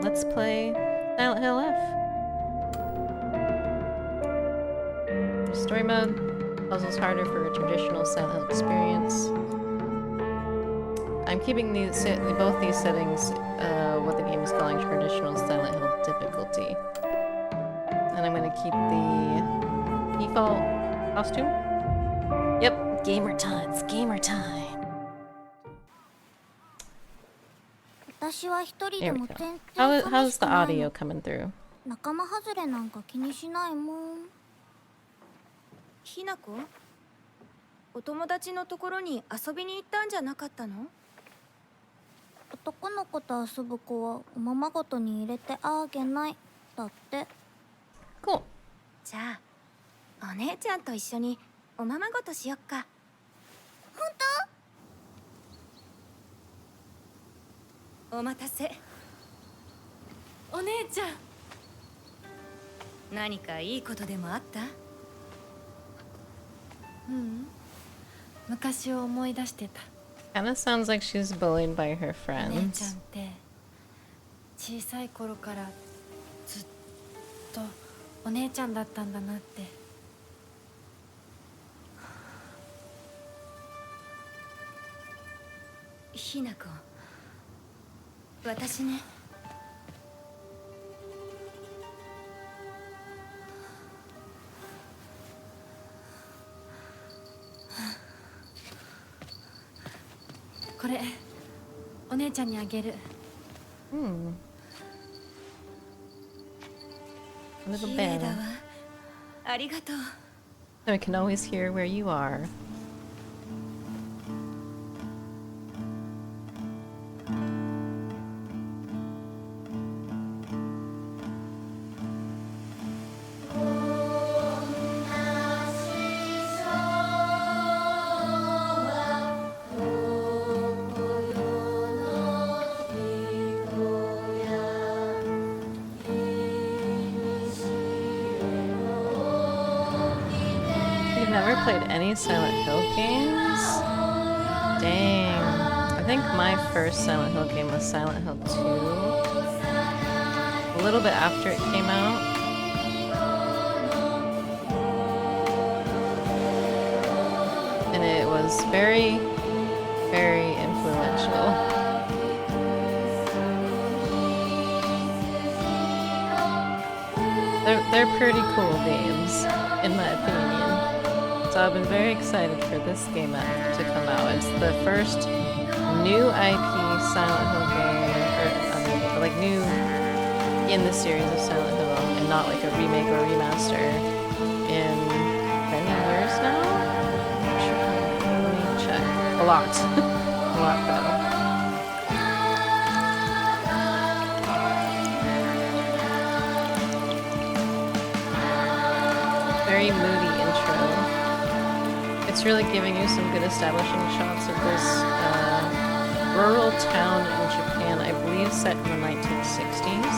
let's play Silent Hill F. Story mode. Puzzles harder for a traditional Silent Hill experience. I'm keeping both these settings, what the game is calling traditional Silent Hill difficulty. And I'm gonna keep the default costume. Yep, gamer time. It's gamer time. There we go. How's the audio coming through? 仲間外れなんか気にしないもん。ひなこ、お友達のところに遊びに行ったんじゃなかったの？男の子と遊ぶ子はおままごとに入れてあげないだって。Cool. じゃあお姉ちゃんと一緒におままごとしよっか。本お待たせ。お姉ちゃん、何かいいことでもあった？昔を思い出してた。 Kinda sounds like she's bullied by her お姉ちゃん friends. って小さい頃からずっとお姉ちゃんだったんだなって。ひなこ、私ね。これお姉ちゃんにあげる。A little 綺麗 bell. だわ。ありがとう。 So we can always hear where you are. You've never played any Silent Hill games? Dang. I think my first Silent Hill game was Silent Hill 2. A little bit after it came out. And it was very, very influential. They're pretty cool games, in my opinion. So I've been very excited for this game to come out. It's the first new IP Silent Hill game, or like new in the series of Silent Hill, and not like a remake or remaster in many years now? I'm not sure. Let me check. A lot. A lot though. Very moody intro. It's really giving you some good establishing shots of this rural town in Japan, I believe set in the 1960s.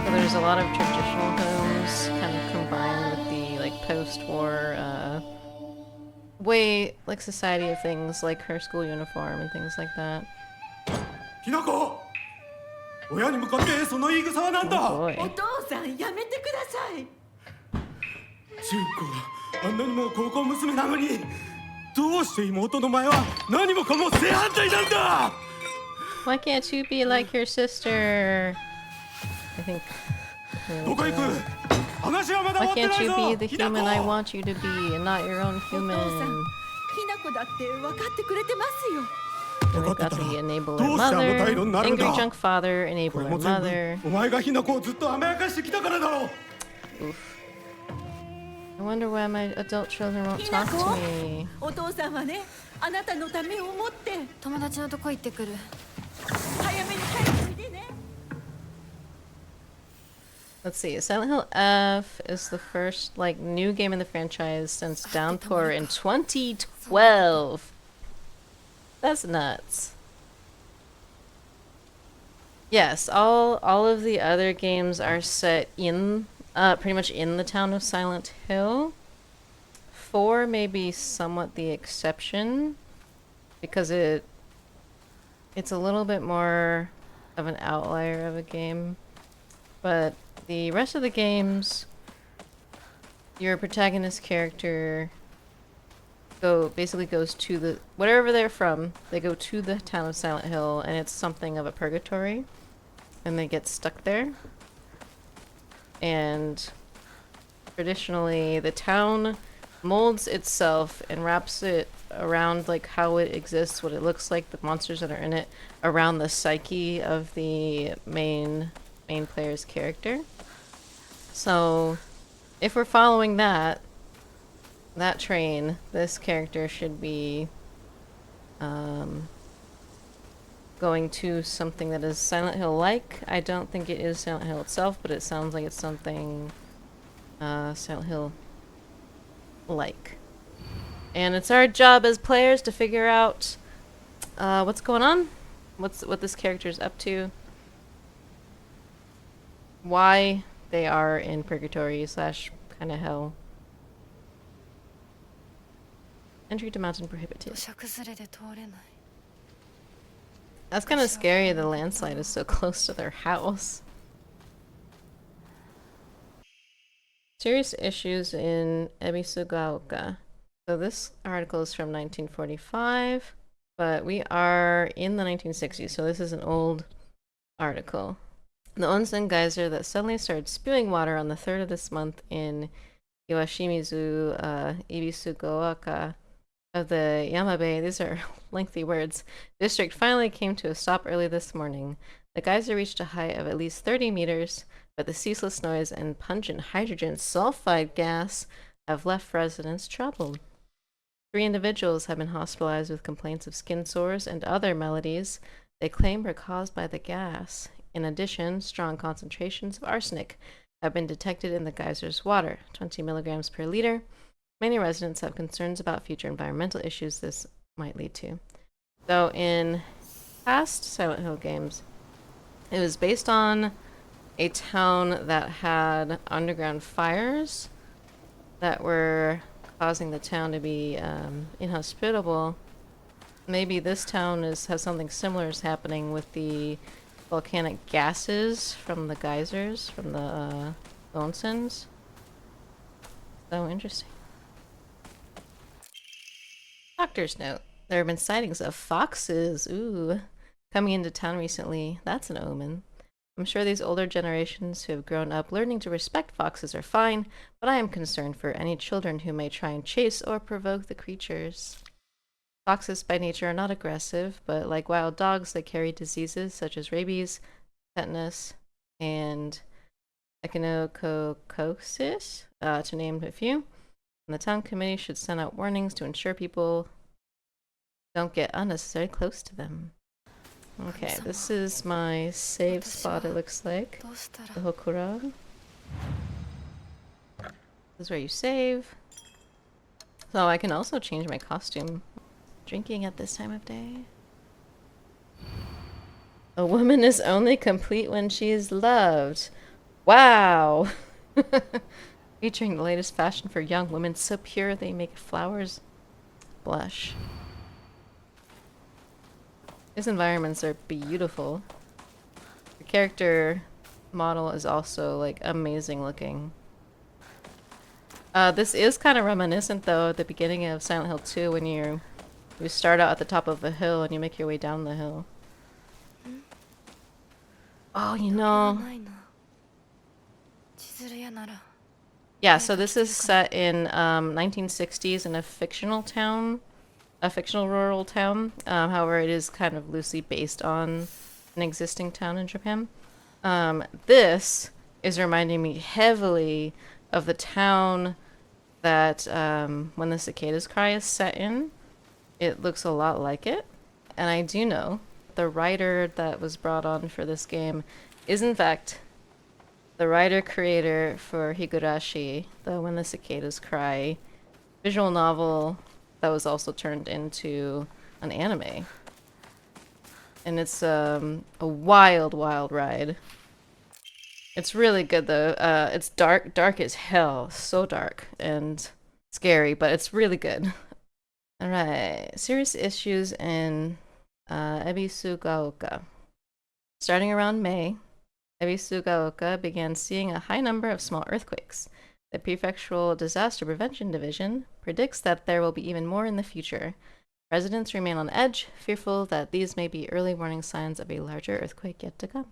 So there's a lot of traditional homes kind of combined with the like post-war way like society of things, like her school uniform and things like that. ひなこ、親に向かってその言い草は何だ。 Oh boy. お父さんやめてください。中高あんなにも高校娘なのに、どうして妹の前は何もかも正反対なんだ。 Why can't you be like your sister? I think. どこ行く？話はまだ Why 終わって can't ない you ぞ。 be the ひな human I こ。 want you to be and not your own お父さん、 human? ひなこだって分かってくれてますよ。 And 分 we've かっ got たら the enabler どうしてあの態度 mother, になるん angry だ。 junk father, これ enabler も全 mother. 部お前がひなこをずっと甘やかしてきたからだろう。 Oof. I wonder why my adult children won't ひな talk こ to me. お父さんはね、あなたのためを思って友達のとこ行ってくる。早めに帰っておいでね。 Let's see. Silent Hill F is the first like new game in the franchise since Downpour in 2012. That's nuts. Yes, all of the other games are set in pretty much in the town of Silent Hill. 4 may be somewhat the exception because it it's a little bit more of an outlier of a game, but the rest of the games, your protagonist character basically goes to the whatever they're from. They go to the town of Silent Hill, and it's something of a purgatory, and they get stuck there. And traditionally, the town molds itself and wraps it around like how it exists, what it looks like, the monsters that are in it, around the psyche of the main player's character. So, if we're following that train, this character should be going to something that is Silent Hill-like. I don't think it is Silent Hill itself, but it sounds like it's something Silent Hill-like. And it's our job as players to figure out what's going on, what this character is up to, why they are in purgatory / kind of hell. Entry to mountain prohibited. 土砂崩れで通れない。 That's kind of scary. The landslide is so close to their house. Serious issues in Ebisugaoka. So this article is from 1945, but we are in the 1960s, so this is an old article. The onsen geyser that suddenly started spewing water on the 3rd of this month in Iwashimizu, Ebisugaoka of the Yamabe, these are lengthy words, district finally came to a stop early this morning. The geyser reached a height of at least 30 meters, but the ceaseless noise and pungent hydrogen sulfide gas have left residents troubled. 3 individuals have been hospitalized with complaints of skin sores and other maladies they claim were caused by the gas. In addition, strong concentrations of arsenic have been detected in the geyser's water, 20 milligrams per liter. Many residents have concerns about future environmental issues this might lead to. So in past Silent Hill games, it was based on a town that had underground fires that were causing the town to be inhospitable. Maybe this town has something similar is happening with the volcanic gases from the geysers, from the onsens. So interesting. Doctor's note. There have been sightings of foxes, coming into town recently. That's an omen. I'm sure these older generations who have grown up learning to respect foxes are fine, but I am concerned for any children who may try and chase or provoke the creatures. Foxes by nature are not aggressive, but like wild dogs, they carry diseases such as rabies, tetanus, and echinococosis, to name a few. And the town committee should send out warnings to ensure people don't get unnecessarily close to them. Okay, this is my save spot, it looks like. The Hokura. This is where you save. So I can also change my costume. Drinking at this time of day. A woman is only complete when she is loved. Wow! Featuring the latest fashion for young women, so pure they make flowers blush. These environments are beautiful. The character model is also like amazing looking. This is kind of reminiscent though at the beginning of Silent Hill 2 when you start out at the top of a hill and you make your way down the hill. Oh, you know. Yeah, so this is set in 1960s in a fictional town, a fictional rural town. However, it is kind of loosely based on an existing town in Japan. This is reminding me heavily of the town that When the Cicadas Cry is set in. It looks a lot like it. And I do know the writer that was brought on for this game is in fact the writer-creator for Higurashi, the When the Cicadas Cry visual novel that was also turned into an anime. And it's a wild, wild ride. It's really good though. It's dark as hell. So dark and scary, but it's really good. Alright, serious issues in Ebisugaoka. Starting around May, Ebisugaoka began seeing a high number of small earthquakes. The Prefectural Disaster Prevention Division predicts that there will be even more in the future. Residents remain on edge, fearful that these may be early warning signs of a larger earthquake yet to come.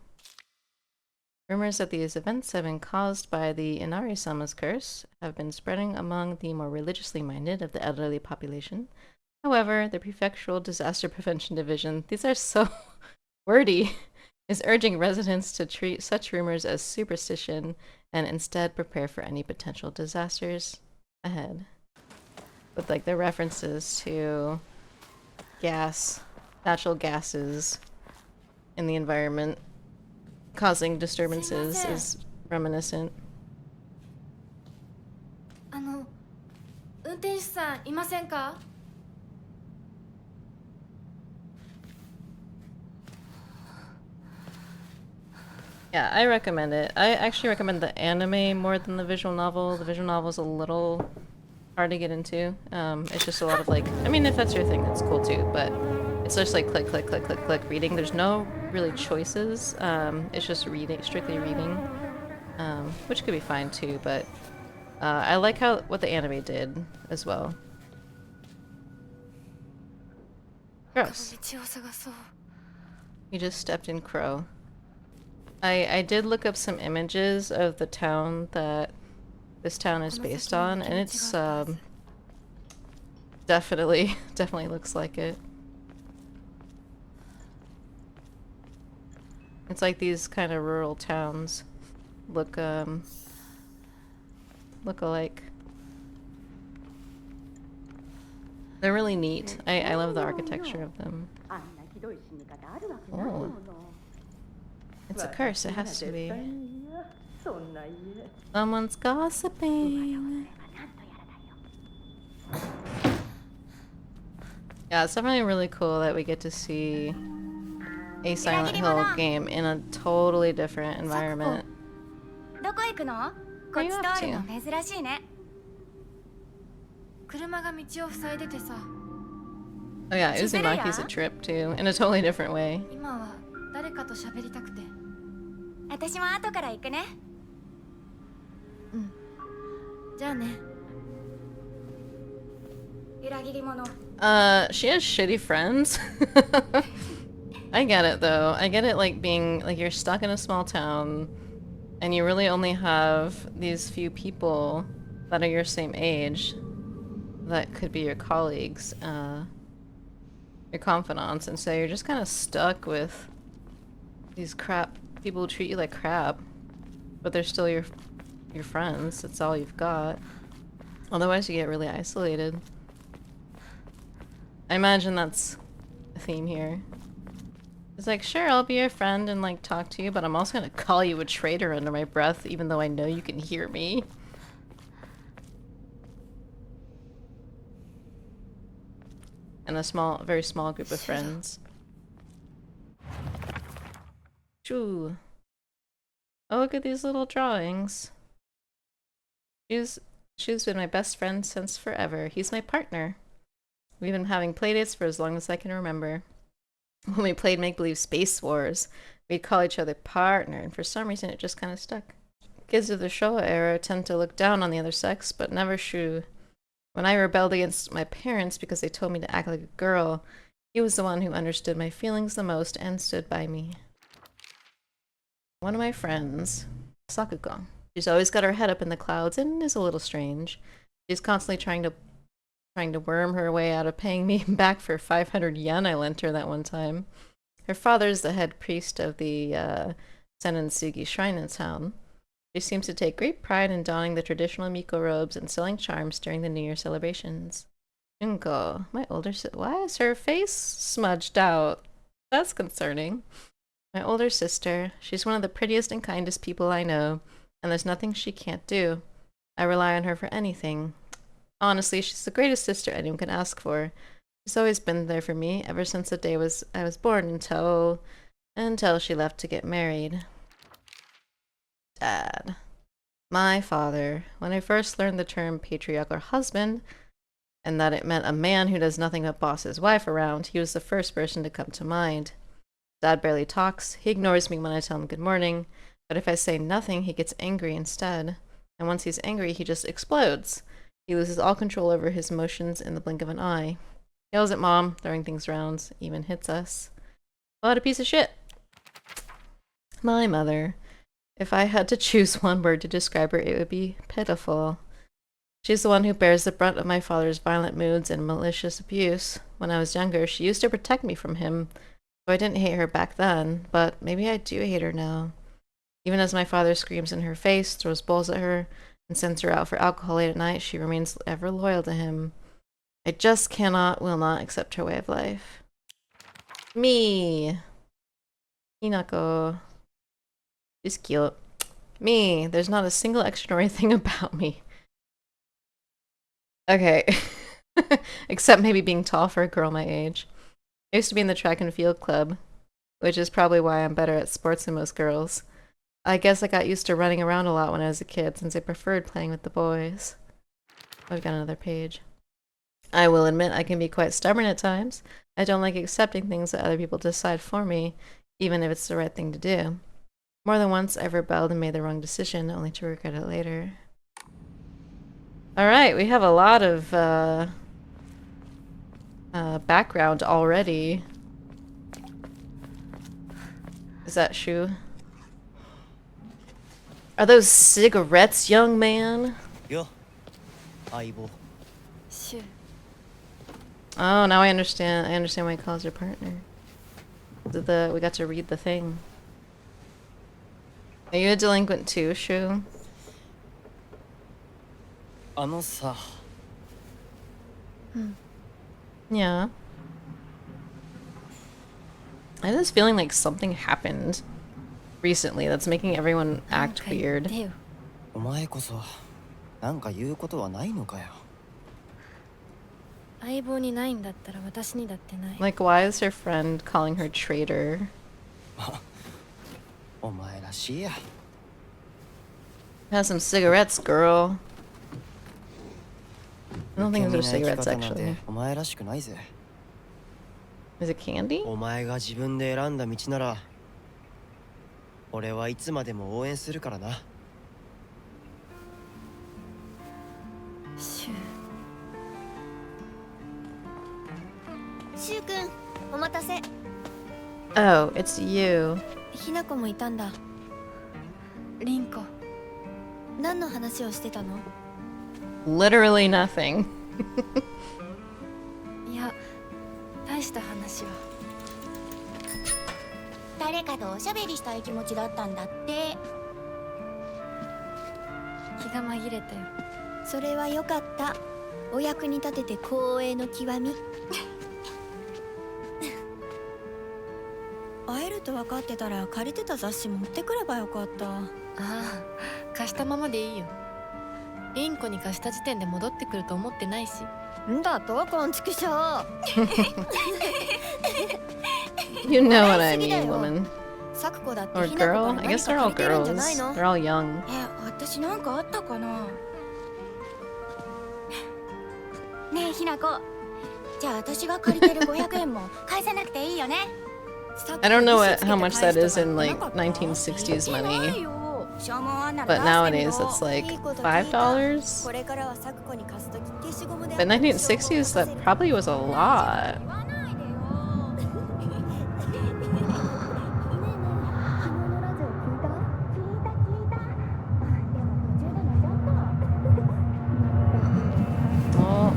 Rumors that these events have been caused by the Inari-sama's curse have been spreading among the more religiously minded of the elderly population. However, the Prefectural Disaster Prevention Division, these are so wordy, is urging residents to treat such rumors as superstition and instead prepare for any potential disasters ahead. With like the references to natural gases in the environment causing disturbances is reminiscent. 運転手さんいませんか? Yeah, I recommend it. I actually recommend the anime more than the visual novel. The visual novel is a little hard to get into. It's just a lot of like, I mean, if that's your thing, that's cool too, but it's just like click, click, click, click, click, reading. There's no really choices. It's just reading, strictly reading, which could be fine too, but I like what the anime did as well. Gross. You just stepped in crow. I did look up some images of the town that this town is based on, and it's definitely looks like it. It's like these kind of rural towns look alike. They're really neat. I love the architecture of them. Oh. It's a curse, it has to be. Someone's gossiping. Yeah, it's definitely really cool that we get to see a Silent Hill game in a totally different environment. Where are you off to? 車が道を塞いでてさ。 Oh yeah, Uzumaki's a trip too, in a totally different way. 今は誰かと喋りたくて。私も後から行くね。うん。じゃあね。裏切り者。She has shitty friends. I get it though. I get it like being like you're stuck in a small town and you really only have these few people that are your same age that could be your colleagues, your confidants, and so you're just kind of stuck with these people who treat you like crap, but they're still your friends. That's all you've got. Otherwise you get really isolated. I imagine that's a theme here. It's like, sure, I'll be your friend and like talk to you, but I'm also gonna call you a traitor under my breath even though I know you can hear me. And a very small group of friends. Choo. Oh, look at these little drawings. She's been my best friend since forever. He's my partner. We've been having playdates for as long as I can remember. When we played Make-Believe Space Wars, we'd call each other partner, and for some reason it just kind of stuck. Kids of the Showa era tend to look down on the other sex, but never Shu. When I rebelled against my parents because they told me to act like a girl, he was the one who understood my feelings the most and stood by me. One of my friends, Sakuko. She's always got her head up in the clouds and is a little strange. She's constantly trying to worm her way out of paying me back for 500 yen I lent her that one time. Her father's the head priest of the Senensugi shrine in town. She seems to take great pride in donning the traditional Miko robes and selling charms during the New Year celebrations. Junko, my older sister. Why is her face smudged out? That's concerning. My older sister. She's one of the prettiest and kindest people I know, and there's nothing she can't do. I rely on her for anything. Honestly, she's the greatest sister anyone can ask for. She's always been there for me ever since the day I was born until she left to get married. Dad. My father. When I first learned the term patriarch or husband, and that it meant a man who does nothing but boss his wife around, he was the first person to come to mind. Dad barely talks. He ignores me when I tell him good morning, but if I say nothing, he gets angry instead. And once he's angry, he just explodes. He loses all control over his emotions in the blink of an eye. Yells at Mom, throwing things around, even hits us. What a piece of shit. My mother. If I had to choose one word to describe her, it would be pitiful. She's the one who bears the brunt of my father's violent moods and malicious abuse. When I was younger, she used to protect me from him, so I didn't hate her back then, but maybe I do hate her now. Even as my father screams in her face, throws bowls at her, and sends her out for alcohol late at night, she remains ever loyal to him. I just will not accept her way of life. Me. Hinako. She's cute. Me. There's not a single extraordinary thing about me. Okay. Except maybe being tall for a girl my age. I used to be in the track and field club, which is probably why I'm better at sports than most girls. I guess I got used to running around a lot when I was a kid, since I preferred playing with the boys. I've got another page. I will admit I can be quite stubborn at times. I don't like accepting things that other people decide for me, even if it's the right thing to do. More than once, I've rebelled and made the wrong decision, only to regret it later. Alright, we have a lot of background already. Is that Shu? Are those cigarettes, young man? Yo, Aibo. Shoo. Oh, now I understand. I understand why he calls her partner. We got to read the thing. Are you a delinquent too, Shu? Sa. Yeah. I have this feeling like something happened recently that's making everyone act weird. お前こそなんか言うことはないのかよ。相棒にないんだったら私にだってない。 Like, why is her friend calling her traitor? お前らしいや。 Have some cigarettes, girl. I don't think those are cigarettes, actually. お前らしくないぜ。 Is it candy? お前が自分で選んだ道なら、俺はいつまでも応援するからな。シュシュウ君、お待たせ。 Oh, it's you. ひなこもいたんだ。リンコ。何の話をしてたの？ Literally nothing. いや、大した話は。誰かとおしゃべりしたい気持ちだったんだって。気が紛れたよ。それはよかった。お役に立てて光栄の極み。会えると分かってたら借りてた雑誌持ってくればよかった。ああ、貸したままでいいよ。リンコに貸した時点で戻ってくると思ってないし。んだとこんちくしょう。 You know what I mean, woman. サクコだって Or ひなこ girl? から I 何 guess か they're all 借りてるんじゃない girls. の？ They're all young. 私なんかあったかな。ねえひなこ、じゃあ私が借りてる500円も返さなくていいよね。 I don't know how much that is in like 1960s money, but nowadays it's like $5. これからはサクコに貸すとき消しゴムで。 But 1960s, that probably was a lot. Oh,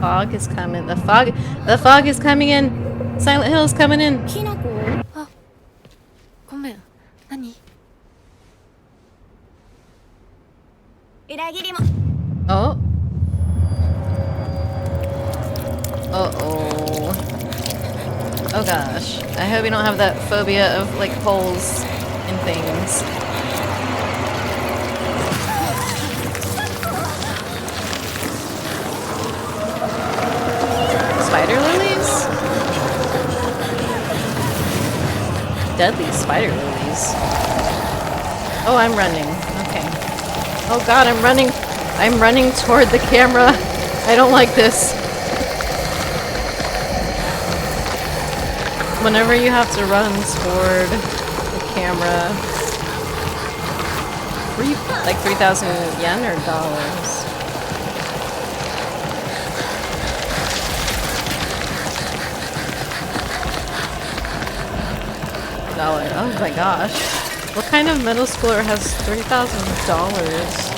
fog is coming. The fog is coming in. Silent Hill is coming in. ひなこ。ごめん。何？裏切りも。 Oh. Uh-oh. Oh gosh. I hope you don't have that phobia of like holes in things. Spider lilies? Deadly spider lilies. Oh, I'm running. Okay. Oh god, I'm running toward the camera. I don't like this. Whenever you have to run toward the camera, like 3,000 yen or dollars? Dollar. Oh my gosh. What kind of middle schooler has $3,000?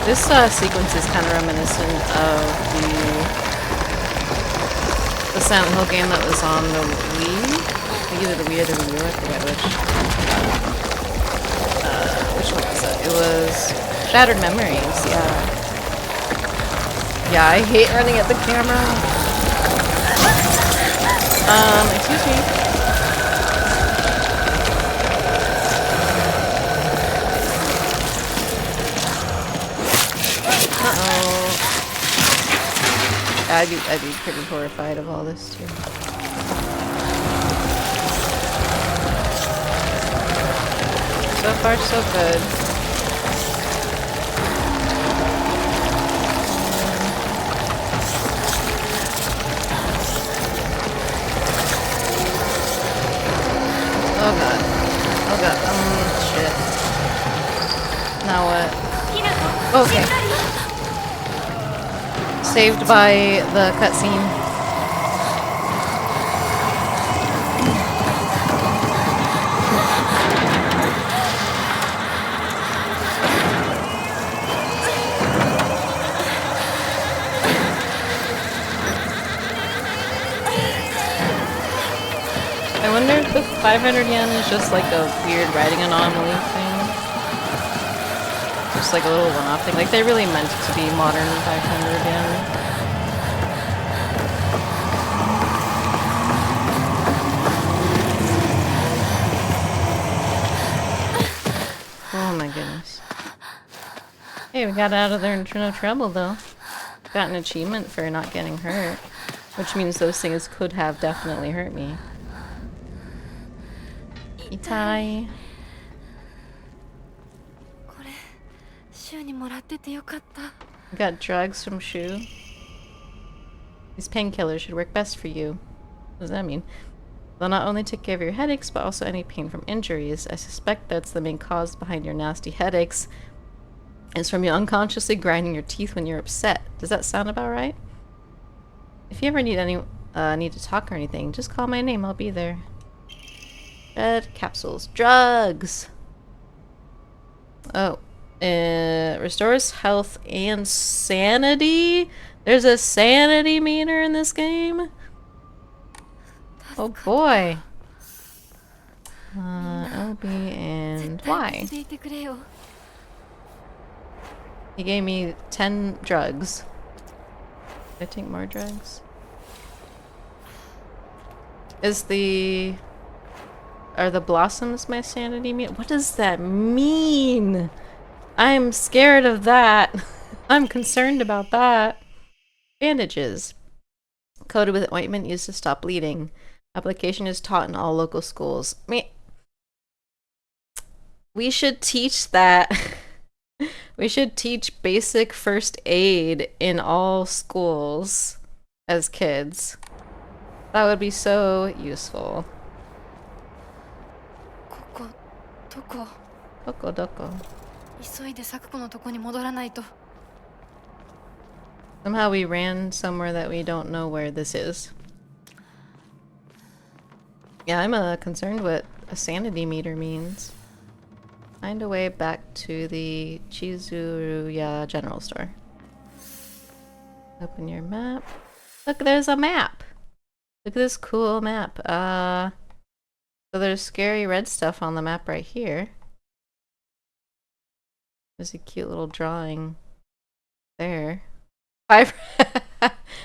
This sequence is kind of reminiscent of the Silent Hill game that was on the Wii. I think either the Wii or the Wii U, I forget which one was it? It was Shattered Memories, yeah. Yeah, I hate running at the camera. Excuse me. Uh-oh. I'd be pretty horrified of all this too. So far, so good. Oh god. Oh god. Shit. Now what? Okay. Saved by the cutscene. I wonder if the 500 yen is just like a weird writing anomaly thing. Just like a little one-off thing. Like they really meant it to be modern 500 yen. Oh my goodness. Hey, we got out of there in no trouble though. Got an achievement for not getting hurt. Which means those things could have definitely hurt me. Itai. Got drugs from Shu. These painkillers should work best for you. What does that mean? They'll not only take care of your headaches, but also any pain from injuries. I suspect that's the main cause behind your nasty headaches. It's from you unconsciously grinding your teeth when you're upset. Does that sound about right? If you ever need need to talk or anything, just call my name. I'll be there. Red capsules. Drugs! Oh. Restores health and sanity? There's a sanity meter in this game? Oh boy. LB and Y. He gave me 10 drugs. Did I take more drugs? Are the blossoms my sanity meter? What does that mean? I'm scared of that. I'm concerned about that. Bandages. Coated with ointment used to stop bleeding. Application is taught in all local schools. We should teach that. We should teach basic first aid in all schools as kids. That would be so useful. Doko doko. Somehow we ran somewhere that we don't know where this is. Yeah, I'm concerned what a sanity meter means. Find a way back to the Chizuruya general store. Open your map. Look, there's a map! Look at this cool map. So there's scary red stuff on the map right here. There's a cute little drawing there.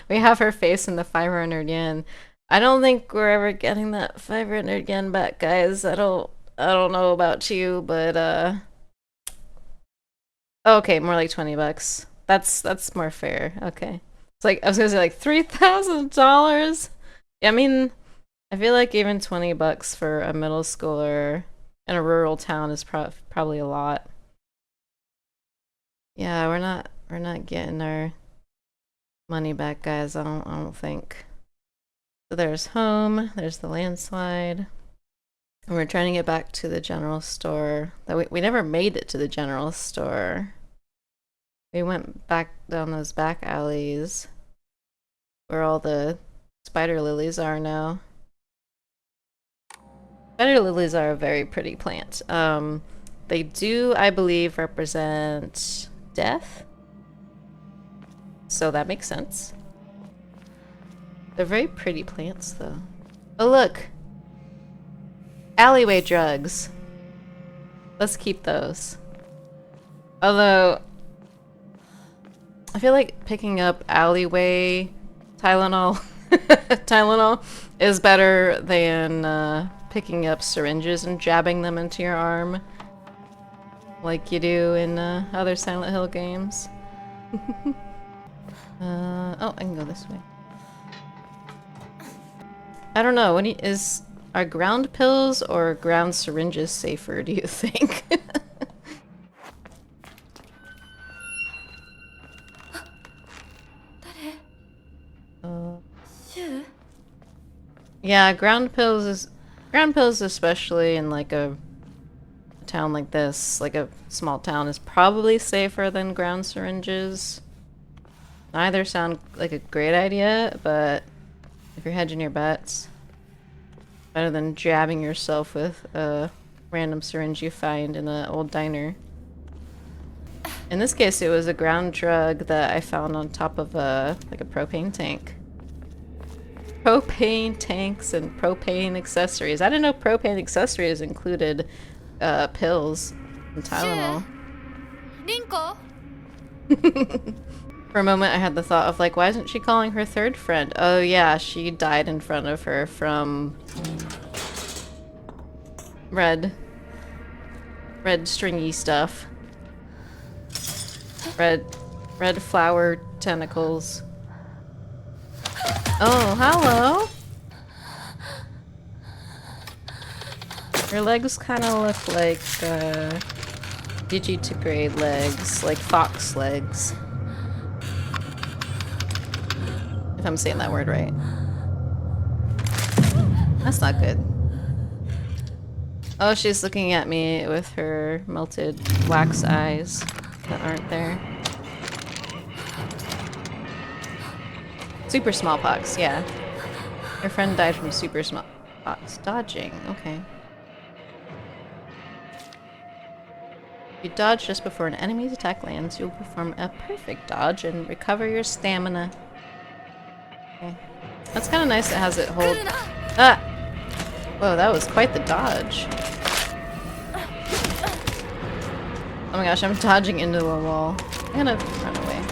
We have her face in the 500 yen. I don't think we're ever getting that 500 yen back, guys. I don't know about you, but okay, more like 20 bucks. That's more fair. Okay. It's like I was gonna say like $3,000. I mean, I feel like even 20 bucks for a middle schooler in a rural town is probably a lot. Yeah, we're not We're not getting our money back, guys. I don't think. So there's home. There's the landslide. And we're trying to get back to the general store. That we never made it to the general store. We went back down those back alleys where all the spider lilies are now. Spider lilies are a very pretty plant. They do, I believe, represent death. So that makes sense. They're very pretty plants, though. Oh, look! Alleyway drugs. Let's keep those. Although, I feel like picking up alleyway Tylenol Tylenol is better than picking up syringes and jabbing them into your arm like you do in other Silent Hill games. Oh, I can go this way. I don't know. Are ground pills or ground syringes safer, do you think? Yeah, ground pills, especially in like a town like this, like a small town, is probably safer than ground syringes. Neither sound like a great idea, but if you're hedging your bets, better than jabbing yourself with a random syringe you find in an old diner. In this case, it was a ground drug that I found on top of like a propane tank. Propane tanks and propane accessories. I didn't know propane accessories included pills and Tylenol. Rinko? For a moment, I had the thought of like, why isn't she calling her third friend? Oh yeah, she died in front of her from red stringy stuff. Red flower tentacles. Oh, hello. Your legs kind of look like digitigrade legs, like fox legs. If I'm saying that word right. That's not good. Oh, she's looking at me with her melted wax eyes that aren't there. Super smallpox, yeah. Your friend died from super smallpox. Dodging, okay. If you dodge just before an enemy's attack lands, you'll perform a perfect dodge and recover your stamina. Okay. That's kind of nice it has it hold. Ah! Whoa, that was quite the dodge. Oh my gosh, I'm dodging into the wall. I'm gonna run away.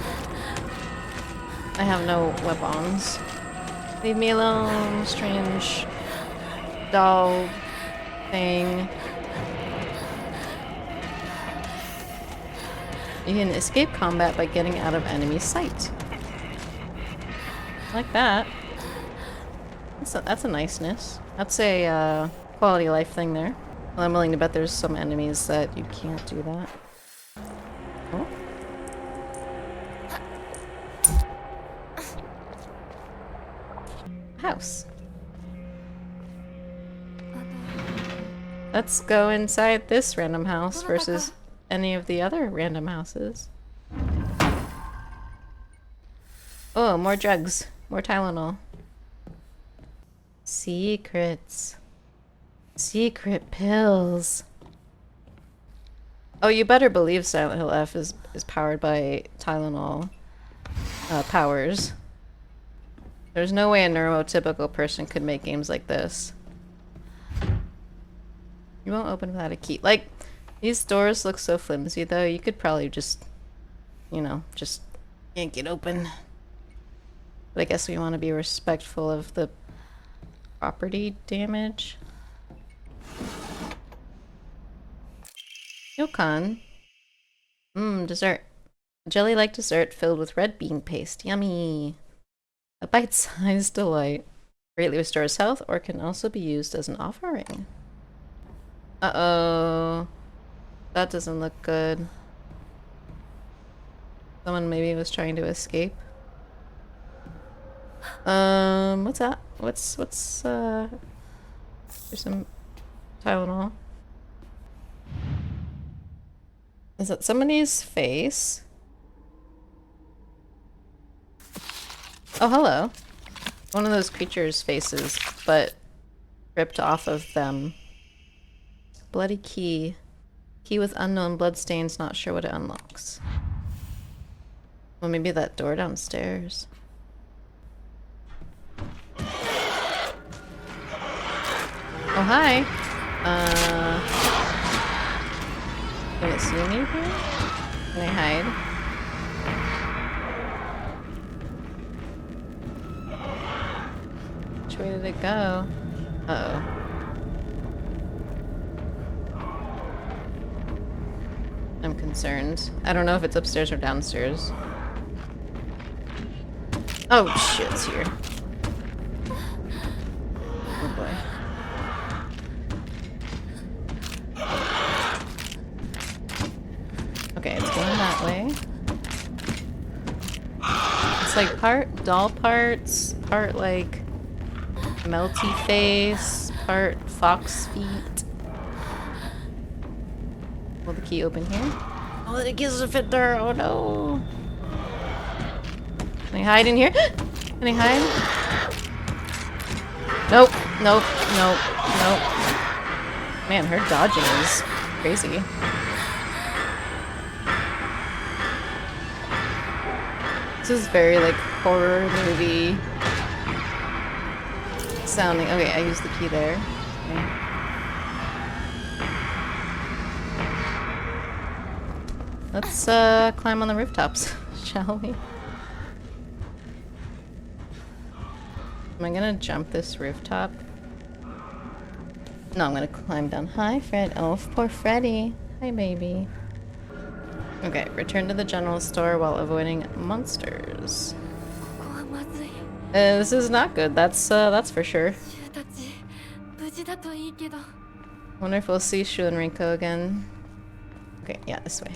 I have no weapons. Leave me alone, strange doll thing. You can escape combat by getting out of enemy sight. Like that. That's a niceness. That's a quality of life thing there. Well, I'm willing to bet there's some enemies that you can't do that. Oh. House. Let's go inside this random house versus any of the other random houses. Oh, more drugs. More Tylenol. Secrets. Secret pills. Oh, you better believe Silent Hill F is powered by Tylenol powers. There's no way a neurotypical person could make games like this. You won't open without a key. Like, these doors look so flimsy though, you could probably just, you know, just yank it open. But I guess we want to be respectful of the property damage. Yokon. Dessert. Jelly-like dessert filled with red bean paste. Yummy. A bite-sized delight. Greatly restores health or can also be used as an offering. Uh-oh. That doesn't look good. Someone maybe was trying to escape. What's that? There's some Tylenol. Is that somebody's face? Oh, hello. One of those creatures' faces, but ripped off of them. Bloody key. Key with unknown bloodstains, not sure what it unlocks. Well, maybe that door downstairs. Oh, hi. Can it see me here? Can I hide? Which way did it go? Uh-oh. I'm concerned. I don't know if it's upstairs or downstairs. Oh shit, it's here. Oh boy. Okay, it's going that way. It's like part doll parts, part like melty face, part fox feet. Will the key open here? Oh, the key doesn't fit there. Oh no. Can I hide in here? Can I hide? Nope. Nope. Nope. Nope. Man, her dodging is crazy. This is very like horror movie sounding. Okay, I used the key there. Okay. Let's climb on the rooftops, shall we? Am I gonna jump this rooftop? No, I'm gonna climb down. Hi, Fred. Oh, poor Freddy. Hi, baby. Okay, return to the general store while avoiding monsters. This is not good. That's for sure. Wonder if we'll see Shu and Rinko again. Okay, yeah, this way.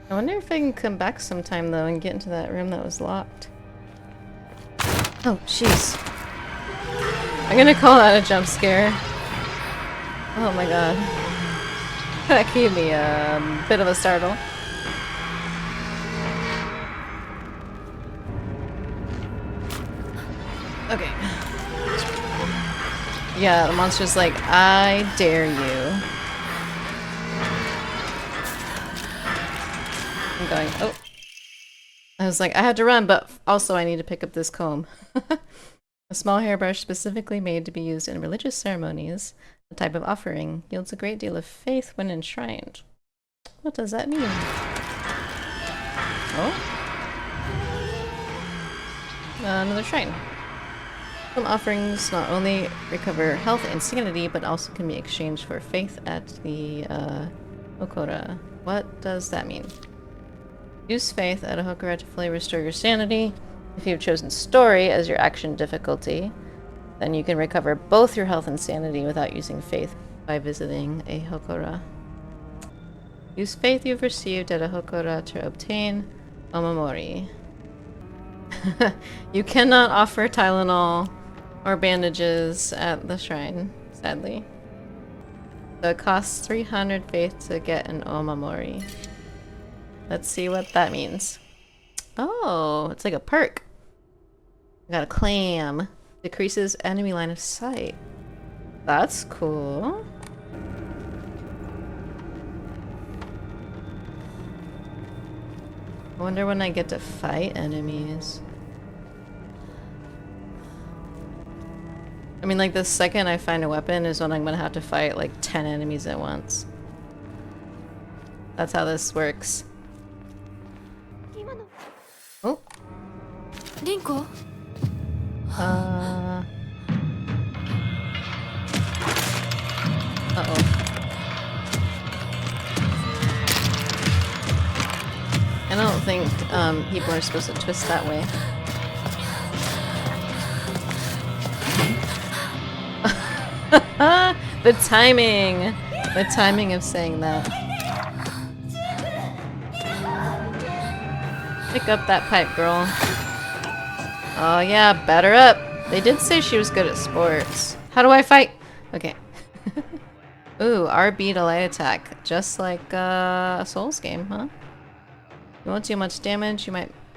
I wonder if I can come back sometime though and get into that room that was locked. Oh, jeez. I'm gonna call that a jump scare. Oh my god. That gave me a bit of a startle. Okay. Yeah, the monster's like, I dare you. I'm going, oh. I was like, I had to run, but also I need to pick up this comb. A small hairbrush specifically made to be used in religious ceremonies, a type of offering, yields a great deal of faith when enshrined. What does that mean? Oh? Another shrine. Some offerings not only recover health and sanity, but also can be exchanged for faith at the Hokora. What does that mean? Use faith at a Hokora to fully restore your sanity. If you have chosen story as your action difficulty, then you can recover both your health and sanity without using faith by visiting a Hokora. Use faith you've received at a Hokora to obtain Omamori. You cannot offer Tylenol or bandages at the shrine, sadly. So it costs 300 faith to get an Omamori. Let's see what that means. Oh, it's like a perk. I got a clam. Decreases enemy line of sight. That's cool. I wonder when I get to fight enemies. I mean, like, the second I find a weapon is when I'm gonna have to fight, like, 10 enemies at once. That's how this works. Oh. Rinko? Uh-oh. I don't think people are supposed to twist that way. The timing! The timing of saying that. Pick up that pipe, girl. Oh yeah, batter up. They did say she was good at sports. How do I fight? Okay. Ooh, RB to light attack. Just like a Souls game, huh? You won't do much damage.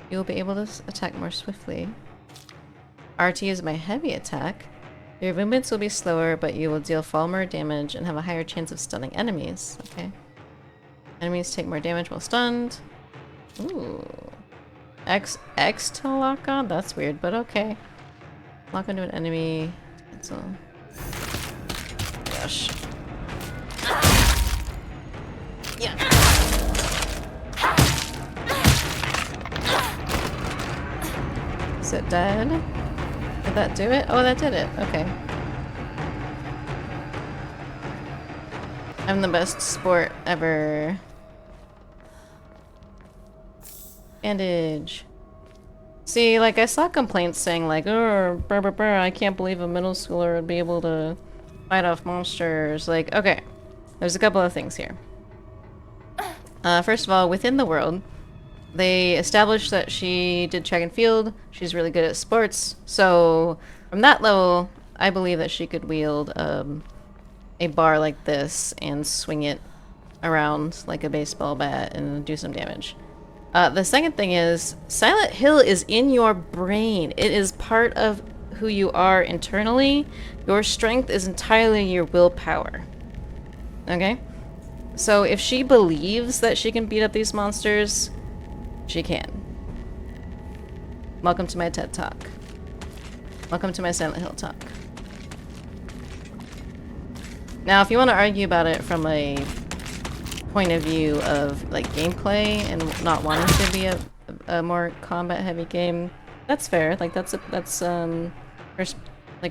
You'll be able to attack more swiftly. RT is my heavy attack. Your movements will be slower, but you will deal far more damage and have a higher chance of stunning enemies. Okay. Enemies take more damage while stunned. Ooh. X to lock on? That's weird, but okay. Lock onto an enemy. Cancel. Gosh. Yeah. Is it dead? Did that do it? Oh, that did it. Okay. I'm the best sport ever. Bandage. See, like, I saw complaints saying, like, oh, brr, brr, brr, I can't believe a middle schooler would be able to fight off monsters. Like, okay. There's a couple of things here. First of all, within the world, they established that she did track and field. She's really good at sports. So, from that level, I believe that she could wield a bar like this and swing it around like a baseball bat and do some damage. The second thing is, Silent Hill is in your brain. It is part of who you are internally. Your strength is entirely your willpower. Okay? So if she believes that she can beat up these monsters, she can. Welcome to my TED Talk. Welcome to my Silent Hill talk. Now, if you want to argue about it from a point of view of like gameplay and not wanting to be a more combat heavy game, that's fair. Like that's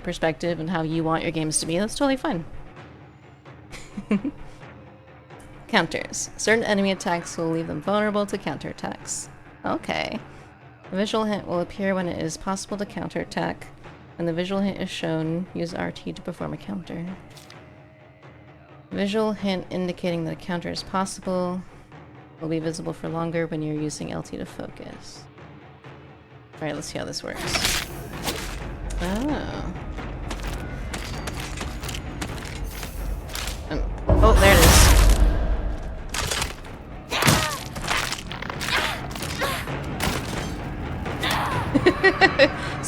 perspective and how you want your games to be. That's totally fine. Counters. Certain enemy attacks will leave them vulnerable to counterattacks. Okay. A visual hint will appear when it is possible to counterattack. When the visual hint is shown, use RT to perform a counter. Visual hint indicating that a counter is possible will be visible for longer when you're using LT to focus. Alright, let's see how this works. Oh. Oh, there it is.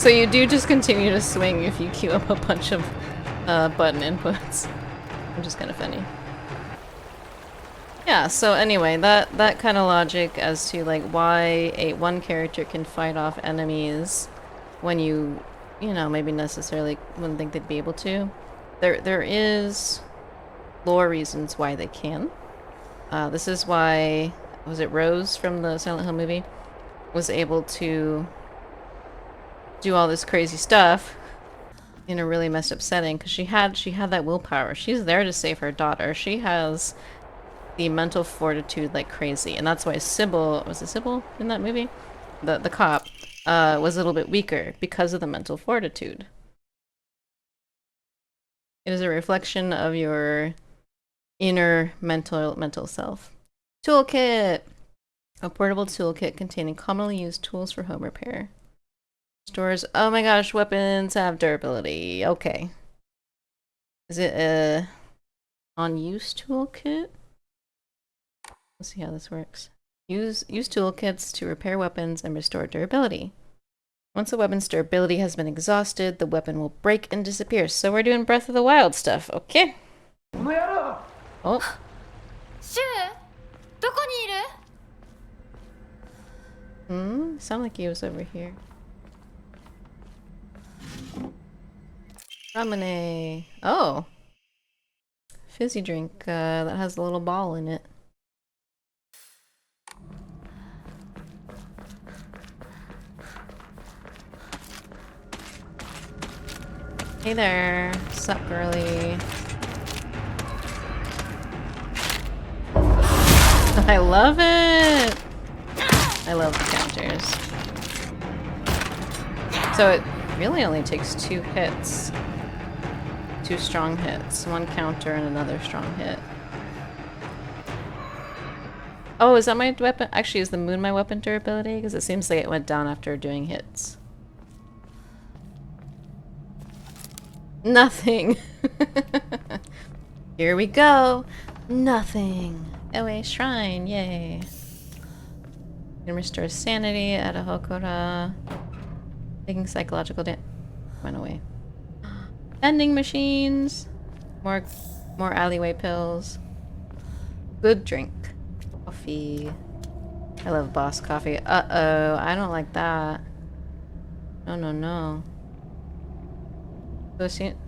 So you do just continue to swing if you queue up a bunch of button inputs. Which is kind of funny. Yeah, so anyway, that kind of logic as to like why one character can fight off enemies when you know, maybe necessarily wouldn't think they'd be able to. There is lore reasons why they can. This is why, was it Rose from the Silent Hill movie was able to do all this crazy stuff in a really messed up setting, because she had that willpower. She's there to save her daughter. She has the mental fortitude like crazy, and that's why Sybil, was it Sybil in that movie? The cop was a little bit weaker because of the mental fortitude. It is a reflection of your inner mental self. Toolkit! A portable toolkit containing commonly used tools for home repair. Stores, oh my gosh, weapons have durability. Okay. Is it a on-use toolkit? Let's see how this works. Use toolkits to repair weapons and restore durability. Once a weapon's durability has been exhausted, the weapon will break and disappear. So we're doing Breath of the Wild stuff, okay? Oh. Shu, どこにいる? Sound like he was over here. Ramune. Oh. Fizzy drink that has a little ball in it. Hey there. Sup, girly? I love it! I love the counters. So it really only takes 2 hits. 2 strong hits. 1 counter and another strong hit. Oh, is that my weapon? Actually, is the moon my weapon durability? Because it seems like it went down after doing hits. Nothing. Here we go. Nothing. Oh, a shrine. Yay. Can restore sanity at a Hokora. Taking psychological damage. Went away. Vending machines. More alleyway pills. Good drink. Coffee. I love boss coffee. Uh-oh. I don't like that. No, no, no.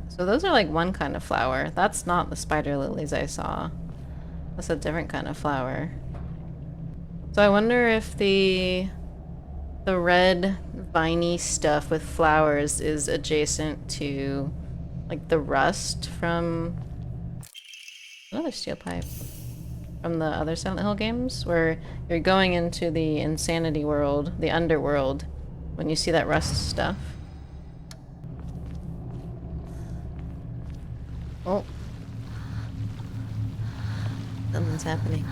So those are like one kind of flower. That's not the spider lilies I saw. That's a different kind of flower. So I wonder if the red viney stuff with flowers is adjacent to like the rust from another steel pipe from the other Silent Hill games, where you're going into the insanity world, the underworld, when you see that rust stuff. Oh. Something's happening.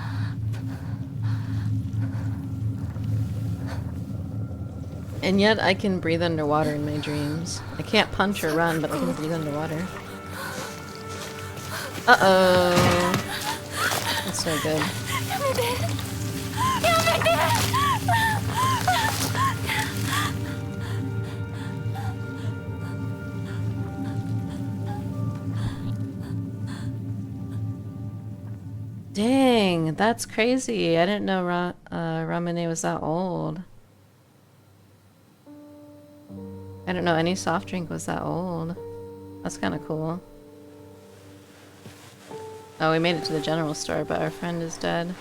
And yet I can breathe underwater in my dreams. I can't punch or run, but I can breathe underwater. Uh-oh. That's so good. Dang, that's crazy. I didn't know Ramune was that old. I didn't know any soft drink was that old. That's kind of cool. Oh, we made it to the general store, but our friend is dead.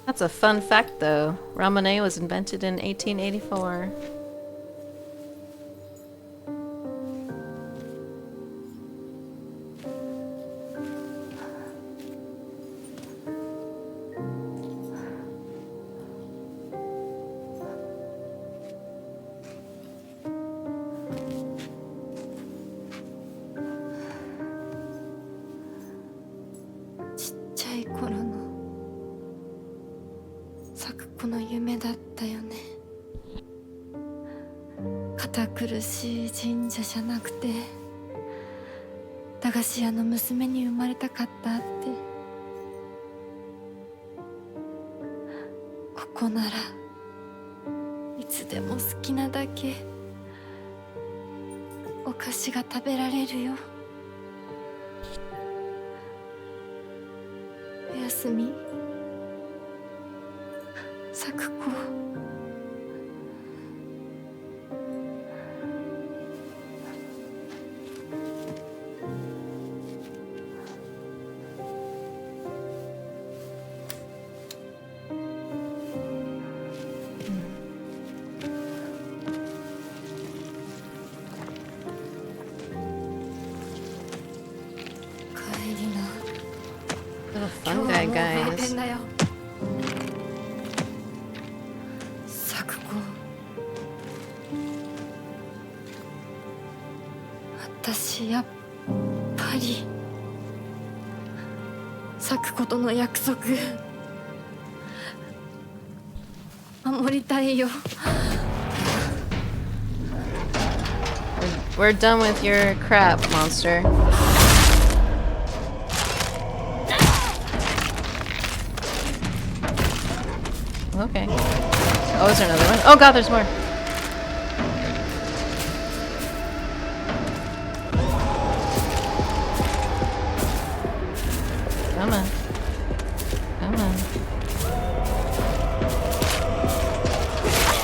That's a fun fact, though. Ramune was invented in 1884. Little fungi guys. We're done with your crap, monster. Okay. Oh, is there another one? Oh god, there's more! Come on. Come on.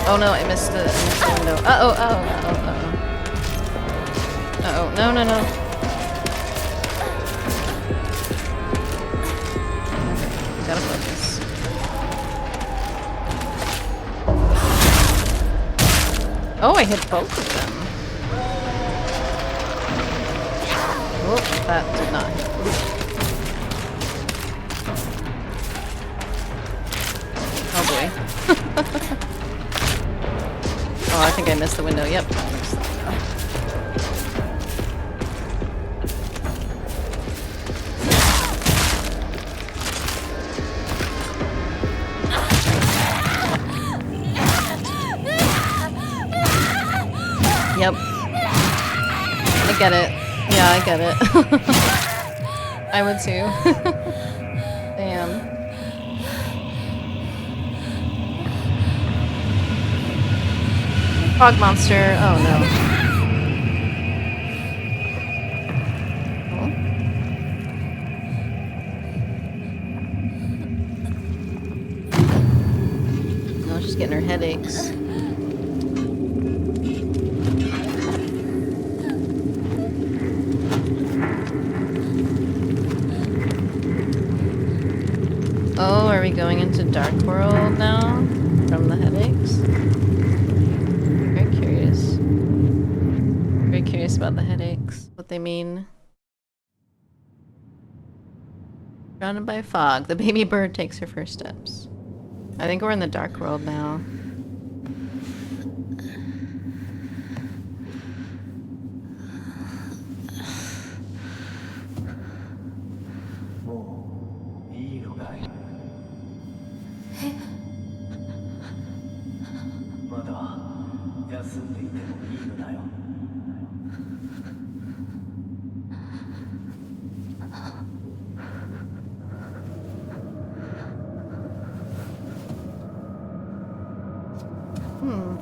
Oh no, I missed the window. Uh-oh, uh-oh, uh-oh, uh-oh. Uh-oh, no, no, no. Okay, gotta focus. Oh, I hit both of them. Oh, that did not hit. Oh boy. Oh, I think I missed the window. Yep. Yep. I get it. Yeah, I get it. I would too. Damn. Frog monster. Oh no. Oh. Oh, she's getting her headaches. Oh, are we going into Dark World now? From the headaches? Very curious. Very curious about the headaches. What they mean. Surrounded by fog, the baby bird takes her first steps. I think we're in the Dark World now.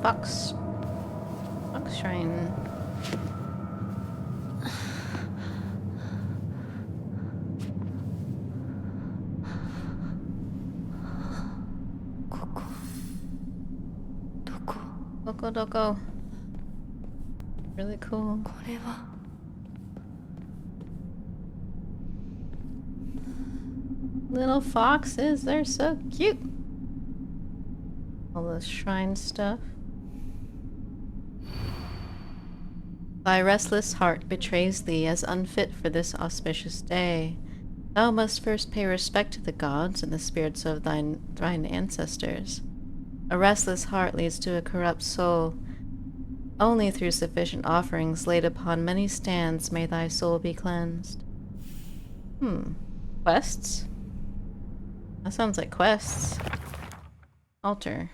Fox Shrine. Doko. Really cool. Little foxes, they're so cute. All the shrine stuff. Thy restless heart betrays thee as unfit for this auspicious day. Thou must first pay respect to the gods and the spirits of thine ancestors. A restless heart leads to a corrupt soul. Only through sufficient offerings laid upon many stands may thy soul be cleansed. Quests? That sounds like quests. Altar.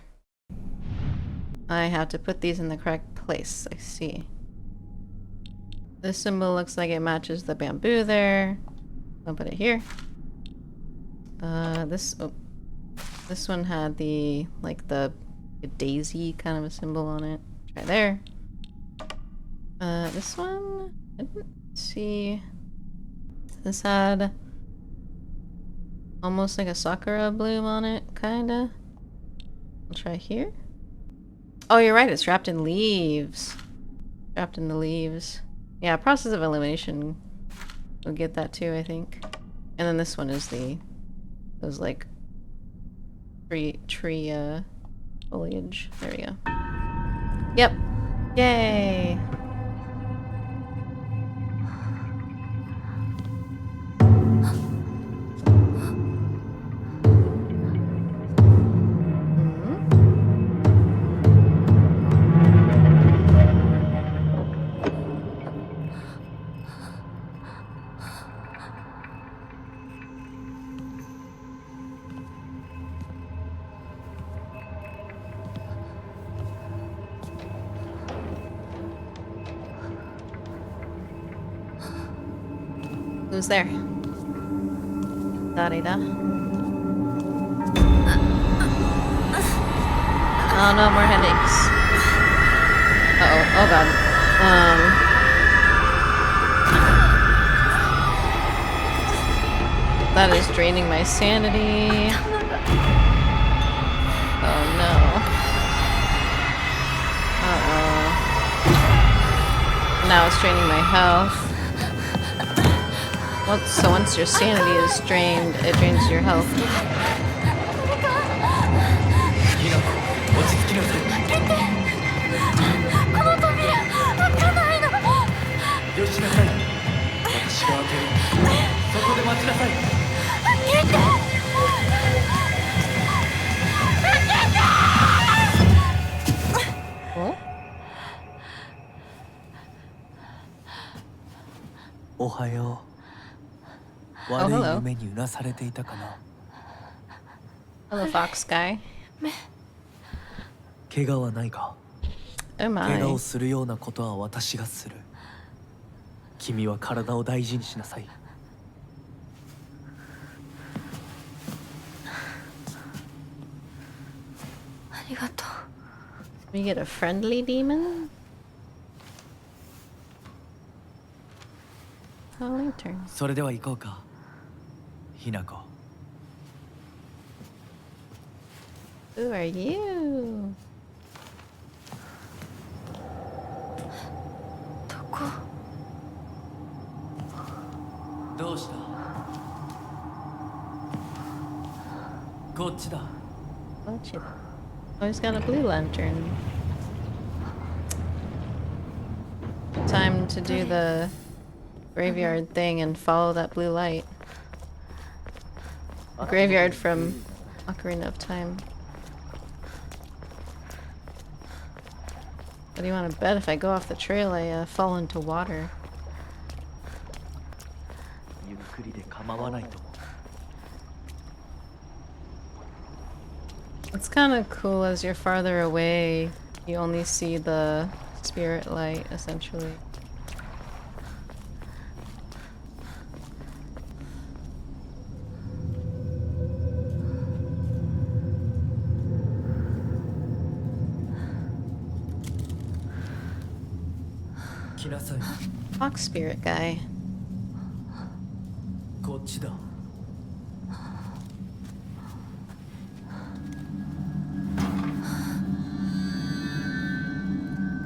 I have to put these in the correct place, I see. This symbol looks like it matches the bamboo there. I'll put it here. This one had the, like the daisy kind of a symbol on it. Try there. This one, I didn't see. This had almost like a sakura bloom on it, kinda. I'll try here. Oh, you're right, it's wrapped in leaves. Wrapped in the leaves. Yeah, process of elimination. We'll get that too, I think. And then this one is those like tree foliage. There we go. Yep. Yay! Who's there? Da-da-da. Oh no, more headaches. Uh-oh. Oh god. That is draining my sanity. Oh no. Uh-oh. Now it's draining my health. So once your sanity is drained, it drains your health. Oh? はよう。 Oh, 悪い hello. 夢にうなされていたかな。 Hello, fox guy. 怪我はないか。 Oh 怪我 my. をするようなことは私がする。君は体を大事にしなさい。 ありがとう。 We get a friendly demon? Oh, lantern. それでは行こうか。ひなこ。 Who are you? どこ？どうした？こっちだ。 What's it? Oh, he's got a blue lantern. Time to do the graveyard thing and follow that blue light. Graveyard from Ocarina of Time. What do you want to bet? If I go off the trail, I fall into water. ゆっくりで構わないと思う。 It's kind of cool as you're farther away, you only see the spirit light, essentially. Fox spirit guy. こっちだ。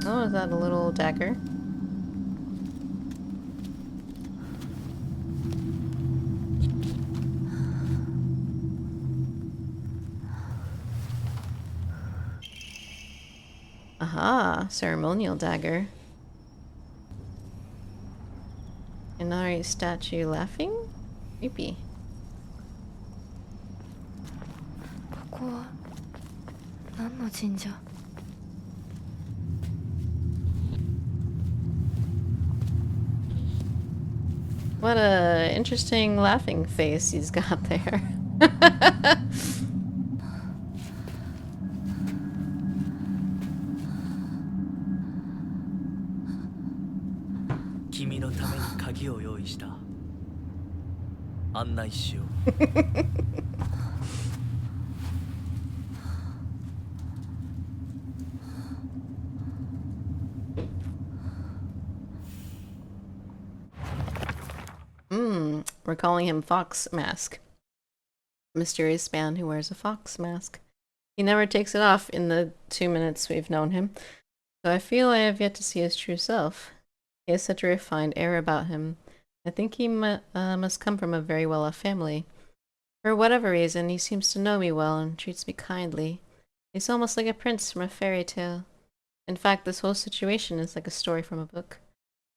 Oh, is that a little dagger? Aha, ceremonial dagger. Inari statue laughing? Creepy. ここは何の神社？ What a interesting laughing face he's got there. 君のために鍵を用意した。案内しよう。 We're calling him Fox Mask. Mysterious man who wears a fox mask. He never takes it off in the 2 minutes we've known him, so I feel I have yet to see his true self. He has such a refined air about him. I think he must come from a very well-off family. For whatever reason, he seems to know me well and treats me kindly. He's almost like a prince from a fairy tale. In fact, this whole situation is like a story from a book.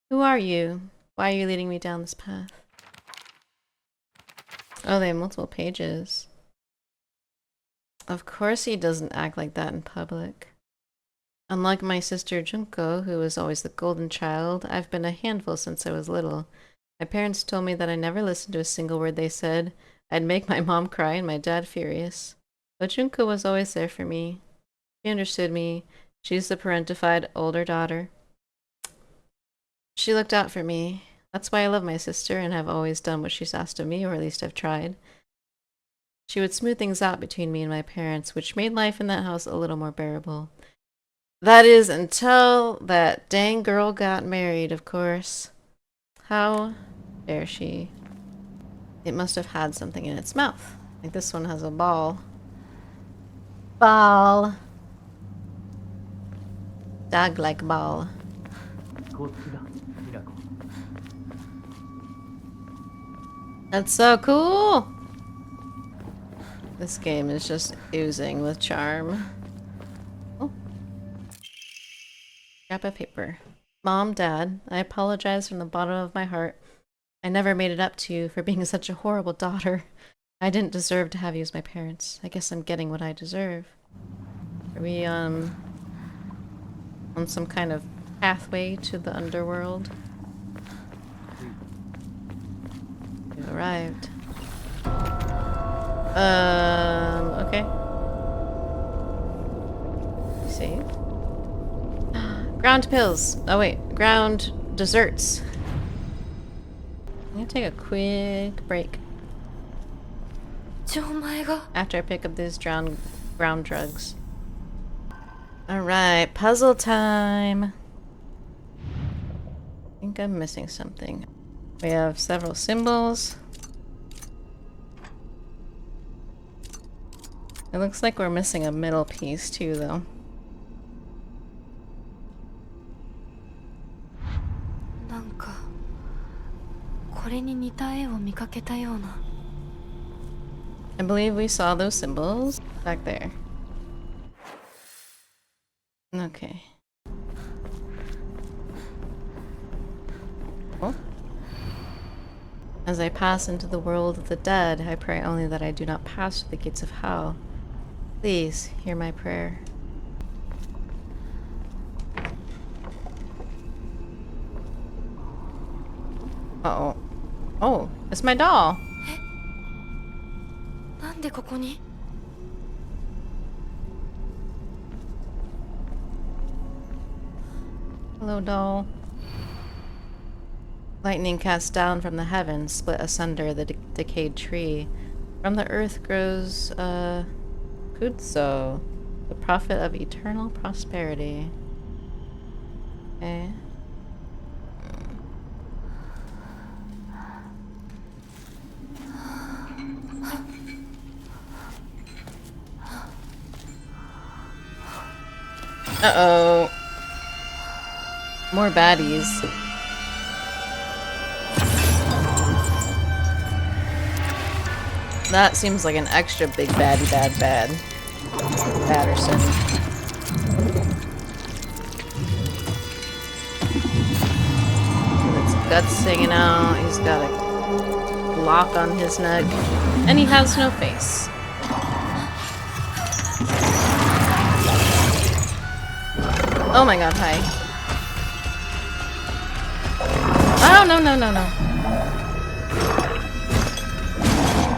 Who are you? Why are you leading me down this path? Oh, they have multiple pages. Of course he doesn't act like that in public. Unlike my sister Junko, who was always the golden child, I've been a handful since I was little. My parents told me that I never listened to a single word they said. I'd make my mom cry and my dad furious. But Junko was always there for me. She understood me. She's the parentified older daughter. She looked out for me. That's why I love my sister and have always done what she's asked of me, or at least I've tried. She would smooth things out between me and my parents, which made life in that house a little more bearable. That is, until that dang girl got married, of course. How dare she? It must have had something in its mouth. Like this one has a ball. Ball. Dog-like ball. こっちだ、ひなこ。 That's so cool! This game is just oozing with charm. Oh. Scrap of paper. Mom, Dad, I apologize from the bottom of my heart. I never made it up to you for being such a horrible daughter. I didn't deserve to have you as my parents. I guess I'm getting what I deserve. Are we, on some kind of pathway to the underworld? Arrived. Okay. Save. Ground pills. Oh wait, ground desserts. I'm gonna take a quick break じゃあお前が after I pick up these ground drugs. Alright, puzzle time. I think I'm missing something. We have several symbols. It looks like we're missing a middle piece too, though. なんかこれに似た絵を見かけたような I believe we saw those symbols back there. Okay. Oh. As I pass into the world of the dead, I pray only that I do not pass through the gates of hell. Please hear my prayer. Uh-oh. Oh, it's my doll. なんでここに Hello, doll. Lightning cast down from the heavens, split asunder the decayed tree. From the earth grows, Kutso, the prophet of eternal prosperity. Okay. Uh-oh. More baddies. That seems like an extra big baddie bad. Patterson. With its guts hanging out, he's got a lock on his neck, and he has no face. Oh my god, hi. Oh, no.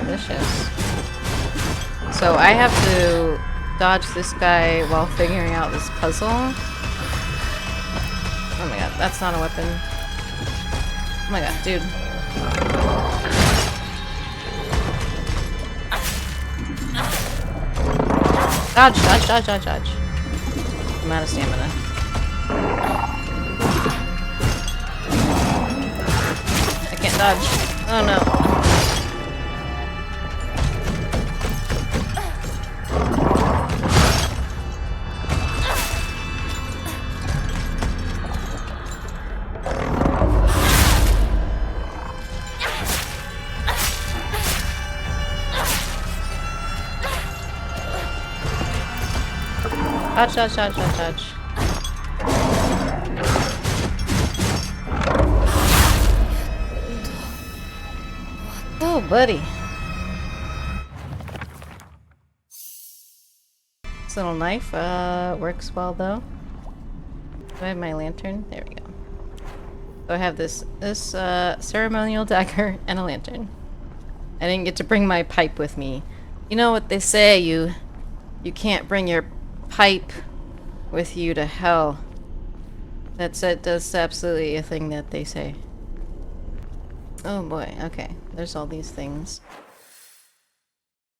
Delicious. So I have to dodge this guy while figuring out this puzzle. Oh my god, that's not a weapon. Oh my god, dude. Dodge. I'm out of stamina. I can't dodge. Oh no. Dodge. Oh, buddy. This little knife, works well though. Do I have my lantern? There we go. So I have this ceremonial dagger and a lantern. I didn't get to bring my pipe with me. You know what they say, you can't bring your pipe with you to hell. That's absolutely a thing that they say. Oh boy, okay. There's all these things.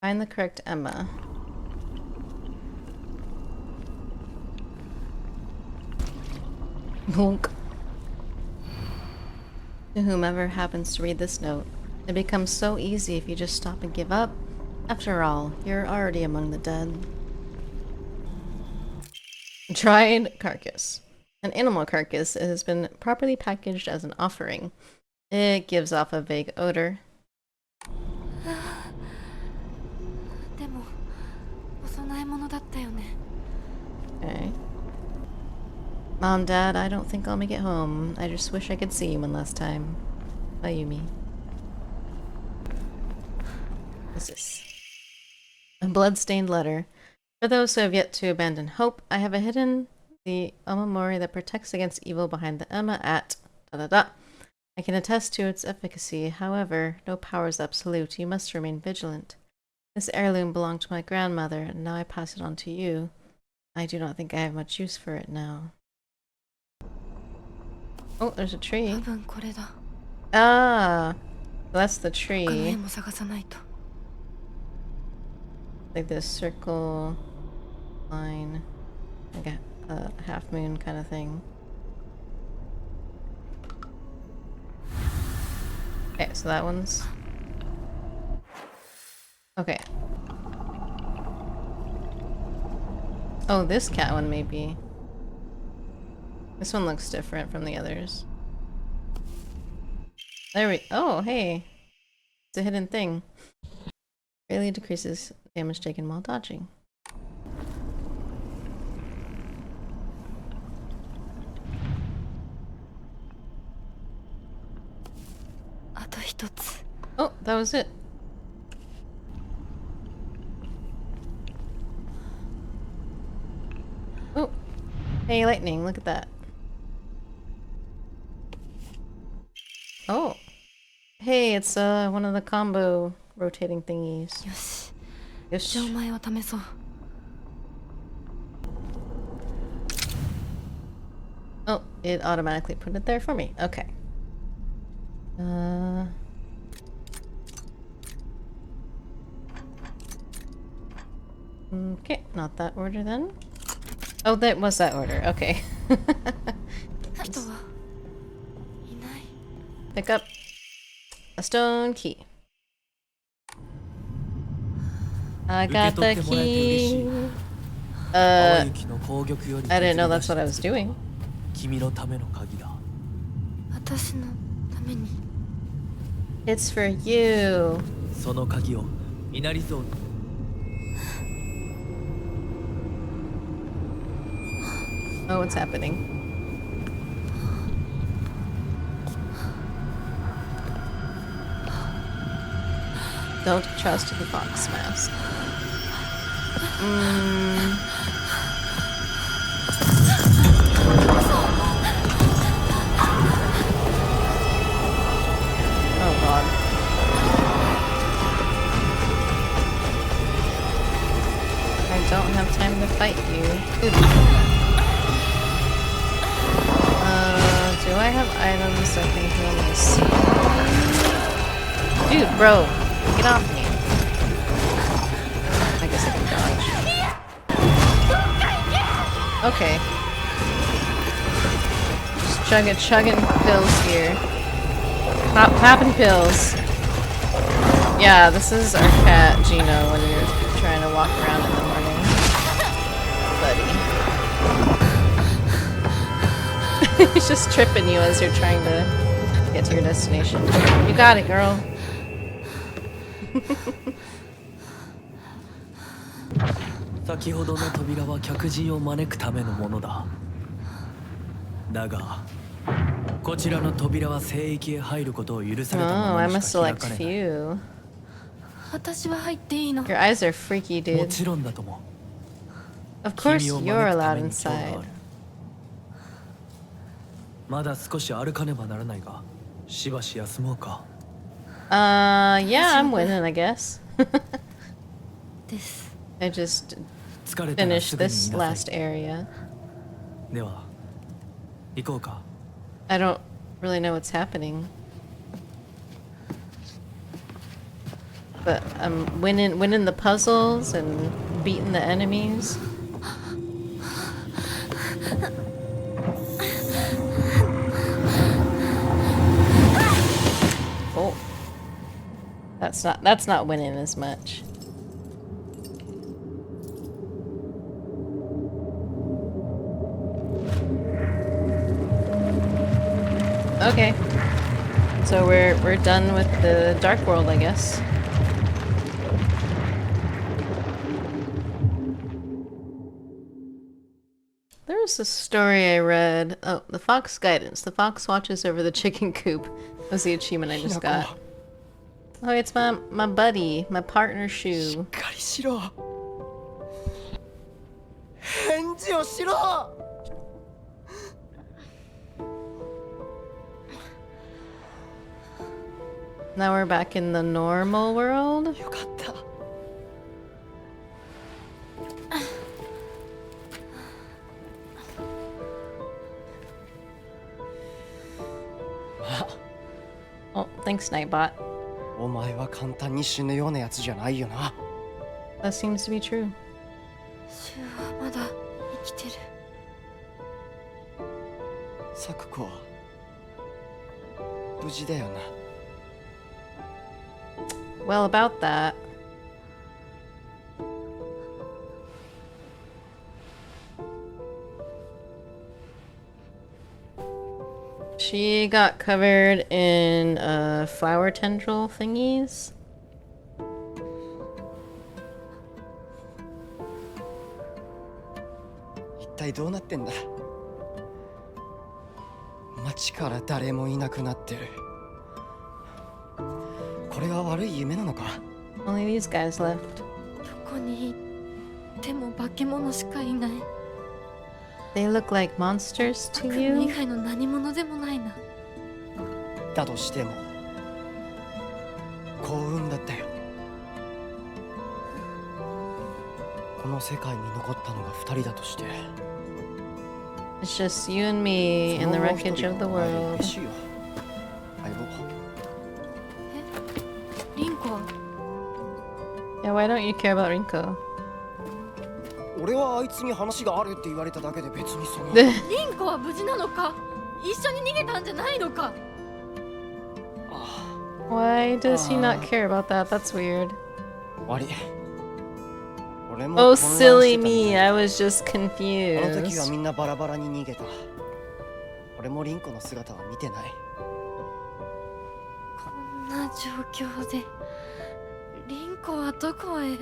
Find the correct Emma. Bonk. To whomever happens to read this note, it becomes so easy if you just stop and give up. After all, you're already among the dead. Dried carcass. An animal carcass has been properly packaged as an offering. It gives off a vague odor. でもお供え物だったよね Okay. Mom, Dad, I don't think I'll make it home. I just wish I could see you one last time. Mayumi. What's this? A blood-stained letter. For those who have yet to abandon hope, I have hidden the omamori that protects against evil behind the Emma at da-da-da. I can attest to its efficacy. However, no power is absolute. You must remain vigilant. This heirloom belonged to my grandmother, and now I pass it on to you. I do not think I have much use for it now. Oh, there's a tree. 多分これだ。 Ah, that's the 他の絵 tree. も探さないと。 Like this circle line, like a half moon kind of thing. Okay, so that one's okay. Oh, this cat one maybe. This one looks different from the others. There we. Oh, hey, it's a hidden thing. Greatly decreases damage taken while dodging. Oh, that was it. Oh, hey, lightning! Look at that. Oh, hey, it's one of the combo rotating thingies. よし。 Yes. じゃあお前を試そう。 Oh, it automatically put it there for me. Okay. Okay, not that order then. Oh, that was that order. Okay. 人はいない。 Pick up a stone key. I got the key. I didn't know that's what I was doing. 君のための鍵だ。私のために。 It's for you. その鍵を稲荷像に。 Oh, what's happening? Don't trust the fox mask. Oh god. I don't have time to fight you. Do I have items that can heal my seed? Dude, bro, get off me. I guess I can dodge. Okay. Just chugging pills here. Popping pills. Yeah, this is our cat, Gino, when you're trying to walk around in the morning. Buddy. He's just tripping you as you're trying to get to your destination. You got it, girl. 先ほどの扉は客人を招くためのものだ。だが、こちらの扉は聖域へ入ることを許された Oh, 者 I に must しか開 select かれない。few. 私は入っていいの。 Your eyes are freaky, も dude. ちろんだとも。 Of course 君を you're 招くた allowed めに今日があ inside. る。まだ少し歩かねばならないが、しばし休もうか。Yeah, I'm winning, I guess. です。 I just 疲れたら finished すぐに this 言いな last さい。 area. では、行こうか。 I don't really know what's happening. But I'm winning the puzzles and beating the enemies. Oh. That's not winning as much. Okay. So we're done with the Dark World, I guess. There was a story I read. Oh, the Fox Guidance. The fox watches over the chicken coop. Was the achievement I just got. Oh, it's my buddy, my partner shoe. しっかりしろ。返事をしろ。Now we're back in the normal world. よかった。Oh, thanks, Nightbot. お前は簡単に死ぬようなやつじゃないよな。 That seems to be true. シュウはまだ生きてる。サクコは無事だよな。 Well, about that. She got covered in flower tendril thingies. 一体どうなってんだ。街から誰もいなくなってる。これは悪い夢なのか。 Only these guys left. どこに行っても化け物しかいない。 They look like monsters to 悪夢以 you? 外の何者でもないな。だとしても幸運だったよ。この世界に残ったのが2人だとして。 It's just you and me in the wreckage of the world. 嬉しいよ。相棒。リンコは Yeah, why don't you care about Rinko? 俺はあいつに話があるって言われただけで別にその。リンコは無事なのか。一緒に逃げたんじゃないのか。 Why does he not care about that? That's weird. 悪い。俺も Oh, 混乱してたんだ。 silly me. I was just あの時は confused. みんなバラバラに逃げた。俺もリンコの姿は見てない。こんな状況でリンコはどこへ。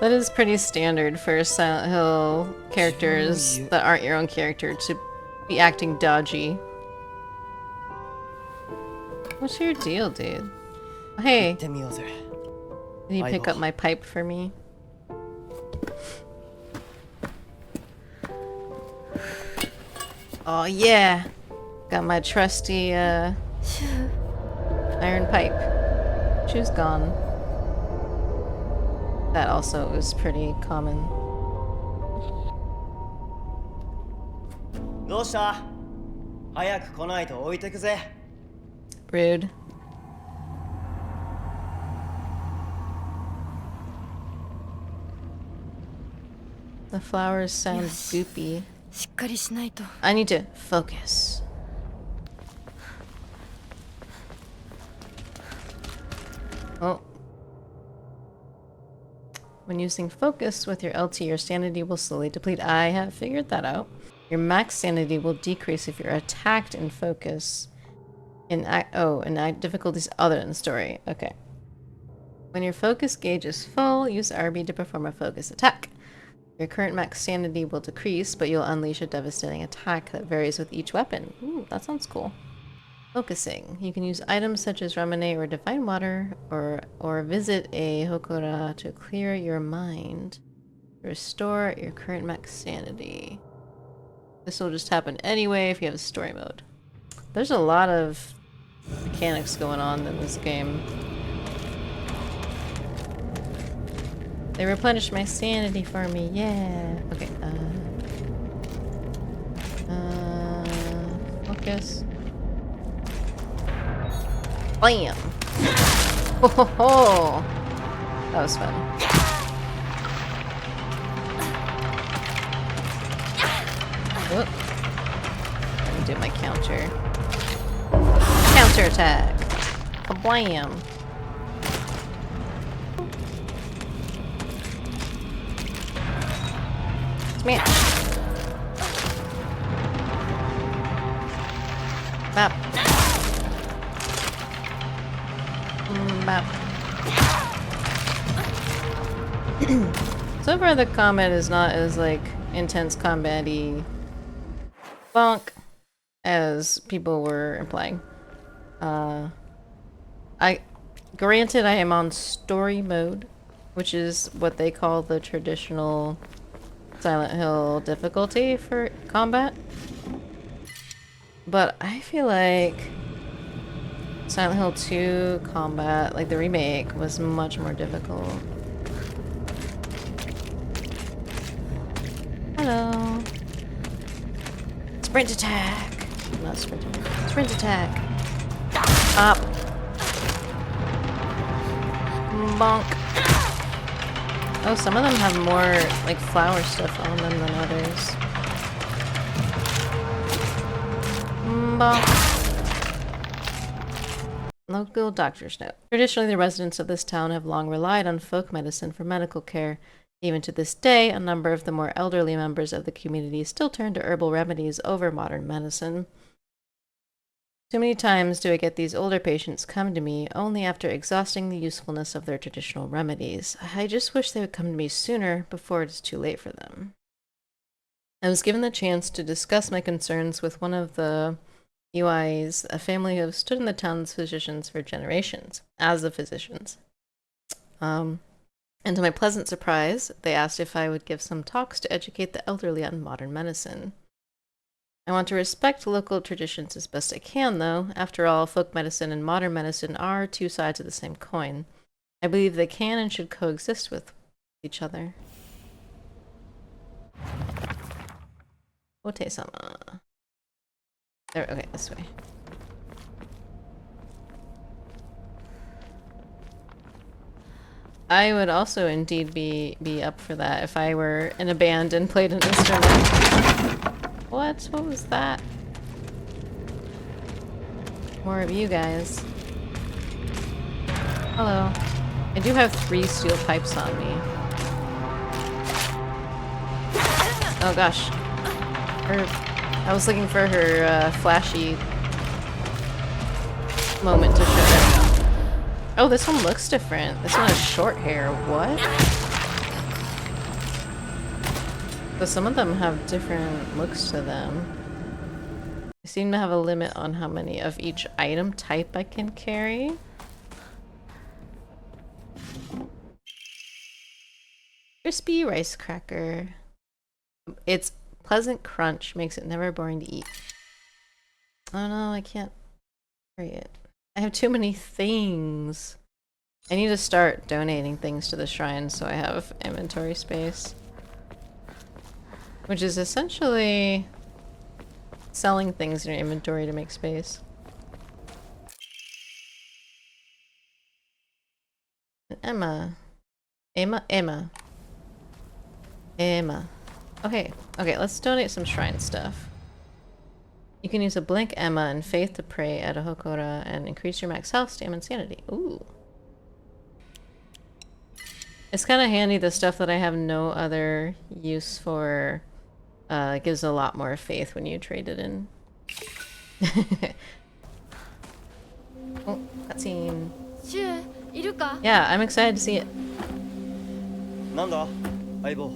That is pretty standard for Silent Hill characters that aren't your own character to be acting dodgy. What's your deal, dude? 行 Hey, ってみようぜ。 did you pick Aibo. up my pipe for me? Oh yeah, got my trusty シュウ iron pipe. She was gone. That also was pretty common. どうした？早く来ないと置いてくぜ。 Rude. The flowers sound goopy. しっかりしないと。 I need to focus. Oh. When using focus with your LT, your sanity will slowly deplete. I have figured that out. Your max sanity will decrease if you're attacked in focus. In difficulties other than story. Okay. When your focus gauge is full, use RB to perform a focus attack. Your current max sanity will decrease, but you'll unleash a devastating attack that varies with each weapon. Ooh, that sounds cool. Focusing. You can use items such as Ramune or Divine Water, or visit a Hokora to clear your mind. Restore your current max sanity. This will just happen anyway if you have a story mode. There's a lot of mechanics going on in this game. They replenished my sanity for me, yeah. Okay, focus. Bam! Ho ho ho! That was fun. Whoop. Let me do my counter. Counter attack! Kablam! Smash! Bap! Bap. So far the combat is not as like intense combat-y bonk as people were implying. Granted, I am on story mode, which is what they call the traditional Silent Hill difficulty for combat. But I feel like Silent Hill 2 combat, like the remake, was much more difficult. Hello. Sprint attack. Not sprint attack. Sprint attack. Up. Bonk. Oh, some of them have more like flower stuff on them than others. Bonk. Local doctor's note. Traditionally, the residents of this town have long relied on folk medicine for medical care. Even to this day, a number of the more elderly members of the community still turn to herbal remedies over modern medicine. Too many times do I get these older patients come to me only after exhausting the usefulness of their traditional remedies. I just wish they would come to me sooner before it is too late for them. I was given the chance to discuss my concerns with one of the UIs, a family who have stood in the town's physicians for generations, as the physicians. And to my pleasant surprise, they asked if I would give some talks to educate the elderly on modern medicine. I want to respect local traditions as best I can, though. After all, folk medicine and modern medicine are two sides of the same coin. I believe they can and should coexist with each other. Ote-sama. There, okay, this way. I would also indeed be up for that if I were in a band and played an instrument. What? What was that? More of you guys. Hello. I do have 3 steel pipes on me. Oh gosh. I was looking for her flashy moment to show. Oh, this one looks different. This one has short hair. What? So some of them have different looks to them. I seem to have a limit on how many of each item type I can carry. Crispy rice cracker. Its pleasant crunch makes it never boring to eat. Oh no, I can't carry it. I have too many things. I need to start donating things to the shrine so I have inventory space. Which is essentially selling things in your inventory to make space. And Emma. Emma. Okay, let's donate some shrine stuff. You can use a Blink Emma and Faith to pray at a Hokora and increase your max health, stamina, and sanity. Ooh. It's kind of handy, the stuff that I have no other use for gives a lot more faith when you trade it in. Oh, cutscene. Yeah, I'm excited to see it. なんだ相棒。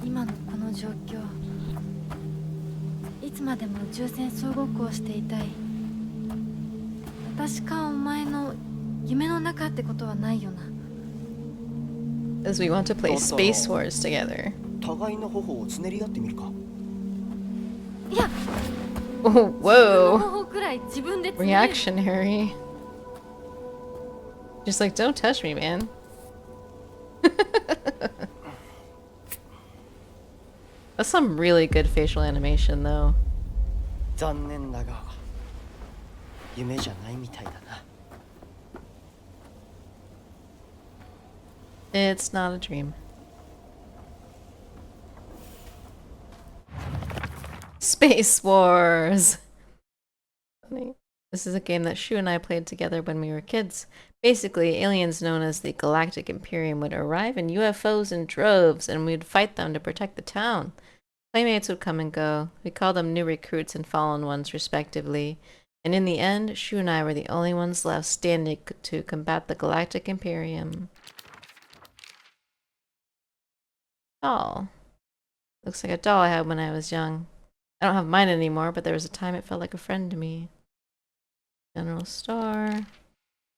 今のこの状況、いつまでも宇宙船総ごっこをしていたい。私かお前の夢の中ってことはないよな。As we want to play Space Wars together. 互いの頬をつねり合ってみるか。いや。Oh, whoa. 頬くらい自分でつねる。Reactionary. Just like, don't touch me, man. That's some really good facial animation, though. 残念だが夢じゃないみたいだな。It's not a dream. Space Wars! Funny. This is a game that Shu and I played together when we were kids. Basically, aliens known as the Galactic Imperium would arrive in UFOs in droves, and we'd fight them to protect the town. Playmates would come and go. We called them new recruits and fallen ones, respectively. And in the end, Shu and I were the only ones left standing to combat the Galactic Imperium. Doll. Looks like a doll I had when I was young. I don't have mine anymore, but there was a time it felt like a friend to me. General store.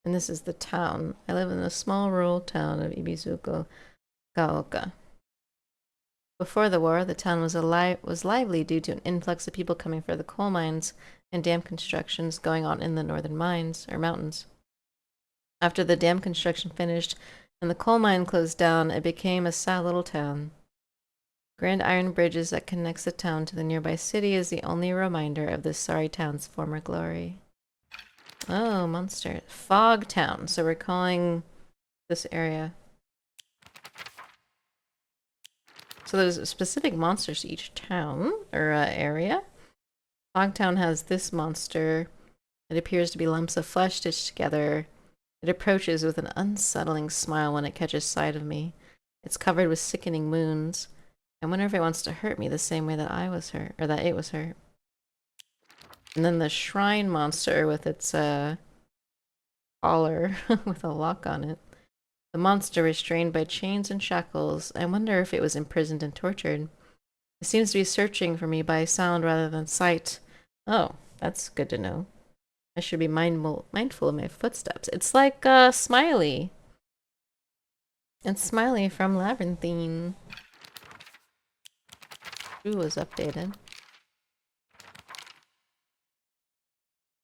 And this is the town. I live in the small rural town of Ibizuko, Gaoka. Before the war, the town was lively due to an influx of people coming for the coal mines and dam constructions going on in the northern mines or mountains. After the dam construction finished and the coal mine closed down, it became a sad little town. Grand iron bridges that connects the town to the nearby city is the only reminder of this sorry town's former glory. Oh, monster. Fog Town. So we're calling this area. So there's specific monsters to each town or area. Fog Town has this monster. It appears to be lumps of flesh stitched together. It approaches with an unsettling smile when it catches sight of me. It's covered with sickening wounds. I wonder if it wants to hurt me the same way that I was hurt, or that it was hurt. And then the shrine monster with its collar with a lock on it. The monster restrained by chains and shackles. I wonder if it was imprisoned and tortured. It seems to be searching for me by sound rather than sight. Oh, that's good to know. I should be mindful of my footsteps. It's like Smiley. It's Smiley from Labyrinthine. Drew was updated.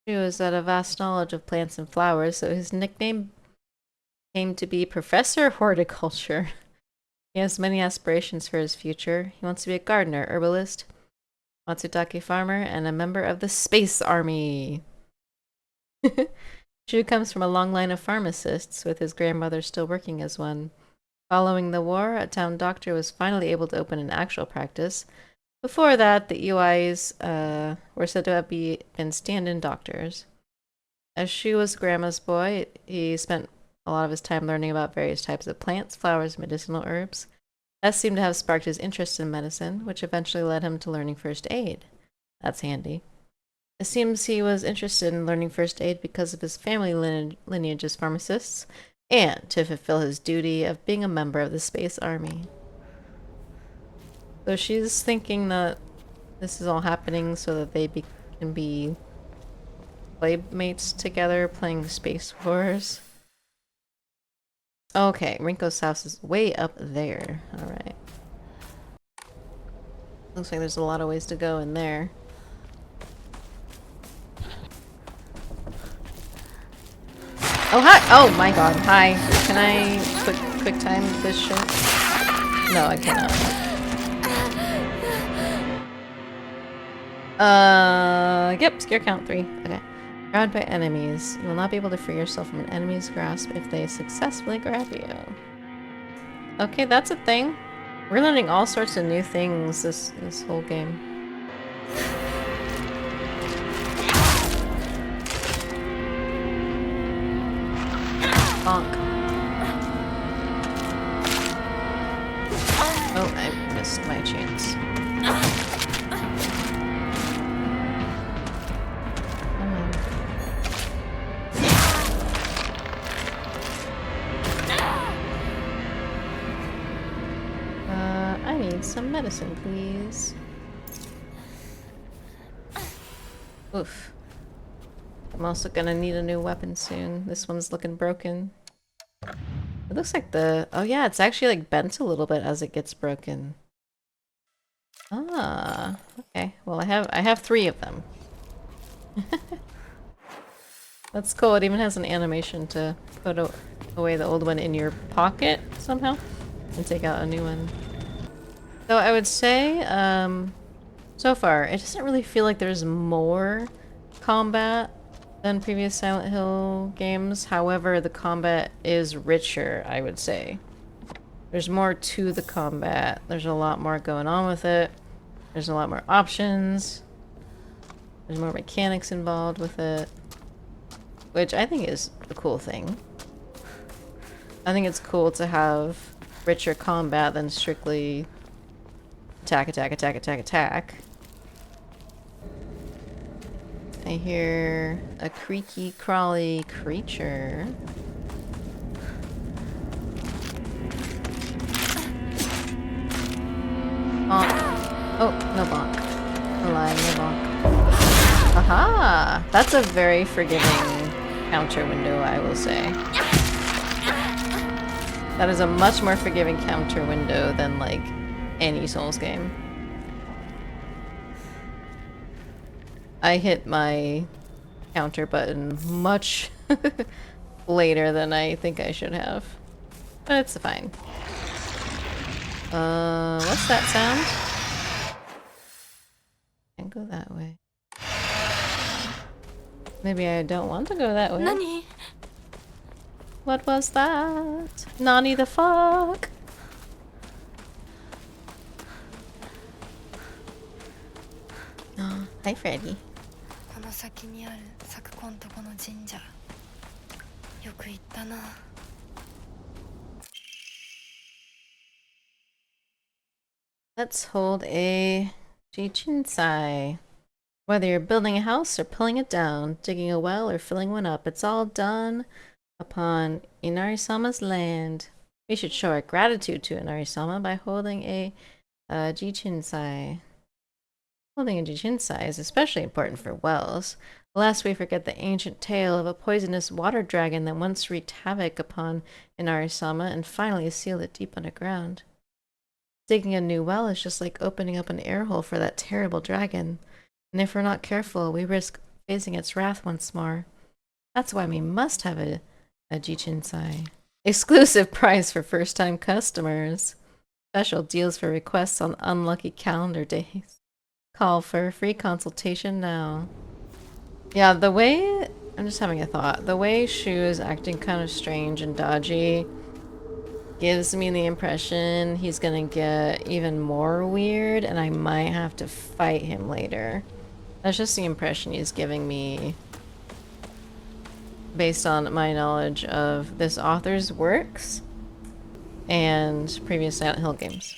Drew has had a vast knowledge of plants and flowers, so his nickname came to be Professor Horticulture. He has many aspirations for his future. He wants to be a gardener, herbalist, Matsutake farmer, and a member of the Space Army. Drew comes from a long line of pharmacists, with his grandmother still working as one. Following the war, a town doctor was finally able to open an actual practice. Before that, the EYs were said to have been stand-in doctors. As Shu was grandma's boy, he spent a lot of his time learning about various types of plants, flowers, medicinal herbs. That seemed to have sparked his interest in medicine, which eventually led him to learning first aid. That's handy. It seems he was interested in learning first aid because of his family lineage as pharmacists, and to fulfill his duty of being a member of the Space Army. So she's thinking that this is all happening so that they can be playmates together playing Space Wars. Okay, Rinko's house is way up there. Alright. Looks like there's a lot of ways to go in there. Oh, hi! Oh my god, hi. Can I quick time this shit? No, I cannot. Yep, scare count 3. Okay. Surrounded by enemies. You will not be able to free yourself from an enemy's grasp if they successfully grab you. Okay, that's a thing. We're learning all sorts of new things this whole game. Bonk. Oh, I missed my chance. I need some medicine, please. Oof. I'm also gonna need a new weapon soon. This one's looking broken. It looks like oh yeah, it's actually like bent a little bit as it gets broken. Ah, okay. Well, I have 3 of them. That's cool. It even has an animation to put away the old one in your pocket somehow and take out a new one. So I would say, so far, it doesn't really feel like there's more combat than previous Silent Hill games. However, the combat is richer, I would say. There's more to the combat. There's a lot more going on with it. There's a lot more options. There's more mechanics involved with it. Which I think is a cool thing. I think it's cool to have richer combat than strictly attack, attack, attack, attack, attack. I hear a creaky, crawly creature. Bonk. Oh, no bonk. I'm lying, no bonk. Aha! That's a very forgiving counter window, I will say. That is a much more forgiving counter window than, like, any Souls game. I hit my counter button much later than I think I should have. But it's fine. What's that sound? Can't go that way. Maybe I don't want to go that way. Nani? What was that? Nani the fuck? Oh, hi Freddy. この先にある昨今とこの神社。よく行ったな。Let's hold a Jichinsai. Whether you're building a house or pulling it down, digging a well or filling one up, it's all done upon Inari-sama's land. We should show our gratitude to Inari-sama by holding a Jichinsai. Holding a Jichinsai is especially important for wells, lest we forget the ancient tale of a poisonous water dragon that once wreaked havoc upon Inari-sama and finally sealed it deep underground. Digging a new well is just like opening up an air hole for that terrible dragon, and if we're not careful, we risk facing its wrath once more. That's why we must have a Jichinsai. Exclusive price for first-time customers. Special deals for requests on unlucky calendar days. Call for a free consultation now. Yeah, the way... I'm just having a thought. The way Shu is acting kind of strange and dodgy gives me the impression he's gonna get even more weird and I might have to fight him later. That's just the impression he's giving me based on my knowledge of this author's works and previous Silent Hill games.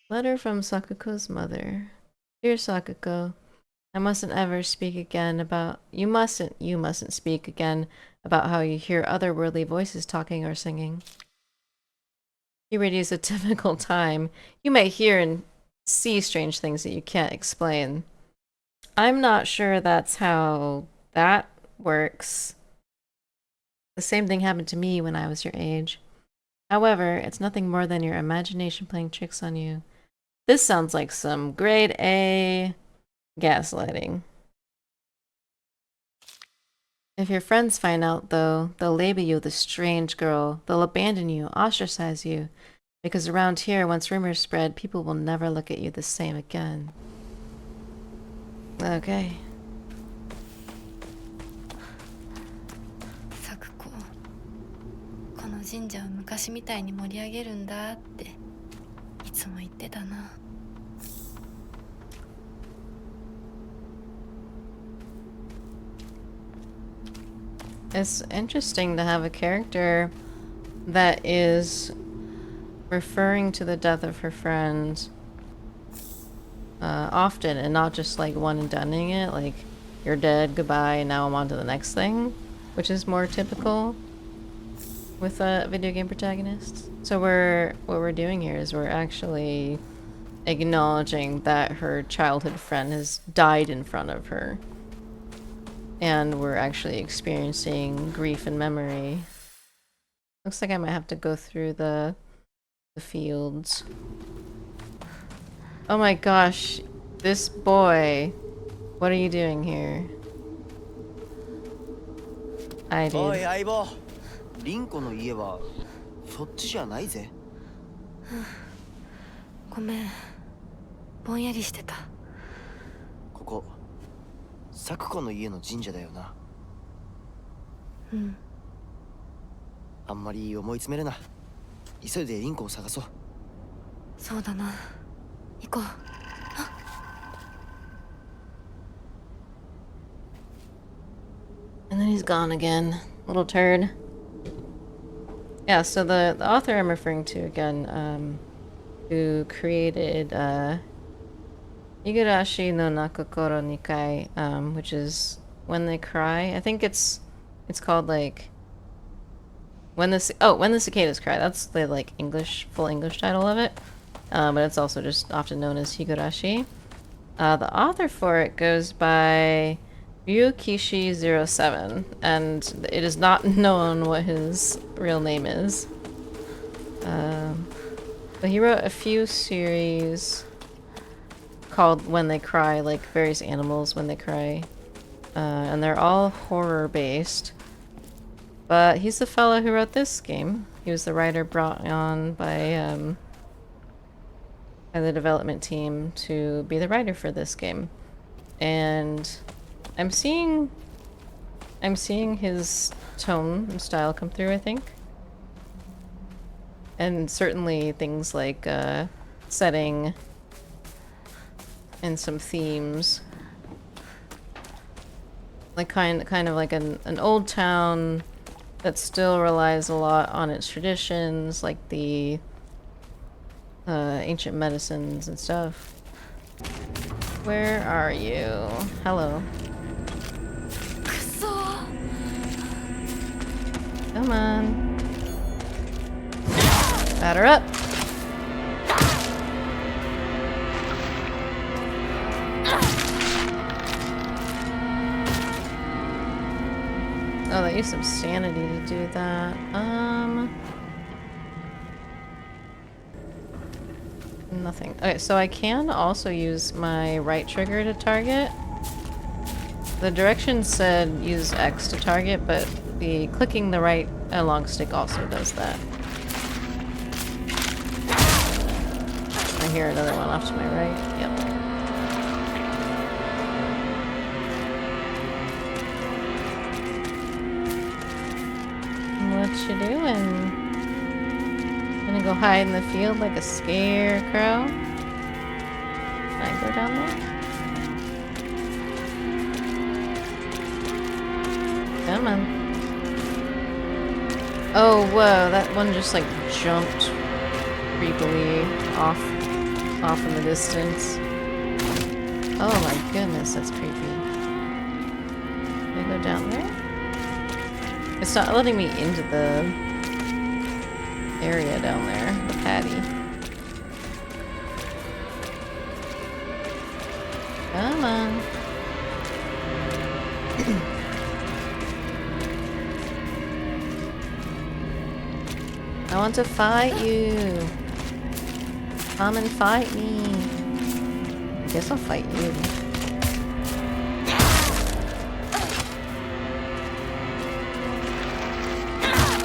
Letter from Sakuko's mother. Dear Sakuko, I mustn't ever speak again about... You mustn't speak again about how you hear otherworldly voices talking or singing. Puberty is a difficult time. You may hear and see strange things that you can't explain. I'm not sure that's how that works. The same thing happened to me when I was your age. However, it's nothing more than your imagination playing tricks on you. This sounds like some grade A gaslighting. If your friends find out, though, they'll label you the strange girl. They'll abandon you, ostracize you. Because around here, once rumors spread, people will never look at you the same again. Okay. サクコ、この神社を昔みたいに盛り上げるんだっていつも言ってたな。It's interesting to have a character that is referring to the death of her friend often and not just like one and doneing it, like you're dead, goodbye, and now I'm on to the next thing, which is more typical with video game protagonists. So what we're doing here is we're actually acknowledging that her childhood friend has died in front of her. And we're actually experiencing grief and memory. Looks like I might have to go through the fields. Oh my gosh, this boy. What are you doing here? I did. おい相棒、リンコの家はそっちじゃないぜ。ごめん、ぼんやりしてた。ここサクコの家の神社だよな。うん。あんまり思い詰めるな。急いでリンコを探そう。そうだな。行こう。And then he's gone again. Little turd. Yeah, so the author I'm referring to again, who created Higurashi no Nakokoro Nikai, which is When They Cry. I think it's called like When the Cicadas Cry. That's the like full English title of it. But it's also just often known as Higurashi. The author for it goes by Ryukishi07, and it is not known what his real name is. But he wrote a few series called When They Cry, like various animals when they cry. And they're all horror based. But he's the fellow who wrote this game. He was the writer brought on by the development team to be the writer for this game. And I'm seeing his tone and style come through, I think. And certainly things like setting and some themes. Like kind of like an old town that still relies a lot on its traditions, like the ancient medicines and stuff. Where are you? Hello. Come on. Batter up. Oh, that used some sanity to do that. Nothing. Okay, so I can also use my right trigger to target. The directions said use X to target, but the clicking the right analog stick also does that. I hear another one off to my right. Yep. What you doing? Gonna go hide in the field like a scarecrow? Can I go down there? Come on. Oh, whoa, that one just like jumped creepily off in the distance. Oh my goodness, that's creepy. Can I go down there? It's not letting me into the area down there, the patty. Come on. I want to fight you. Come and fight me. I guess I'll fight you.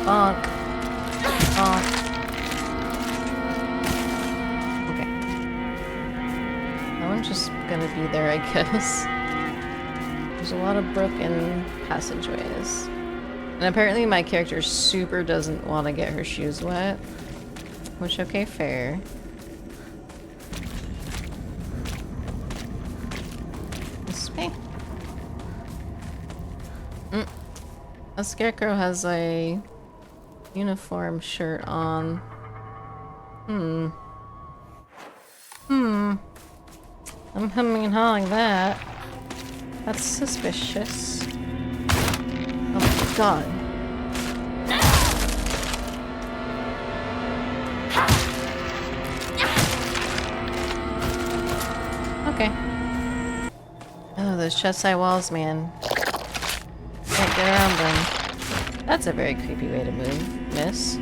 Bonk. Bonk. Okay. That one's just gonna be there, I guess. There's a lot of broken passageways. And apparently my character super doesn't want to get her shoes wet. Which, okay, fair. This way. A scarecrow has a uniform shirt on. I'm humming and hawing that. That's suspicious. Oh my god. Okay. Oh, those chest-high walls, man. Can't get around them. That's a very creepy way to move, miss.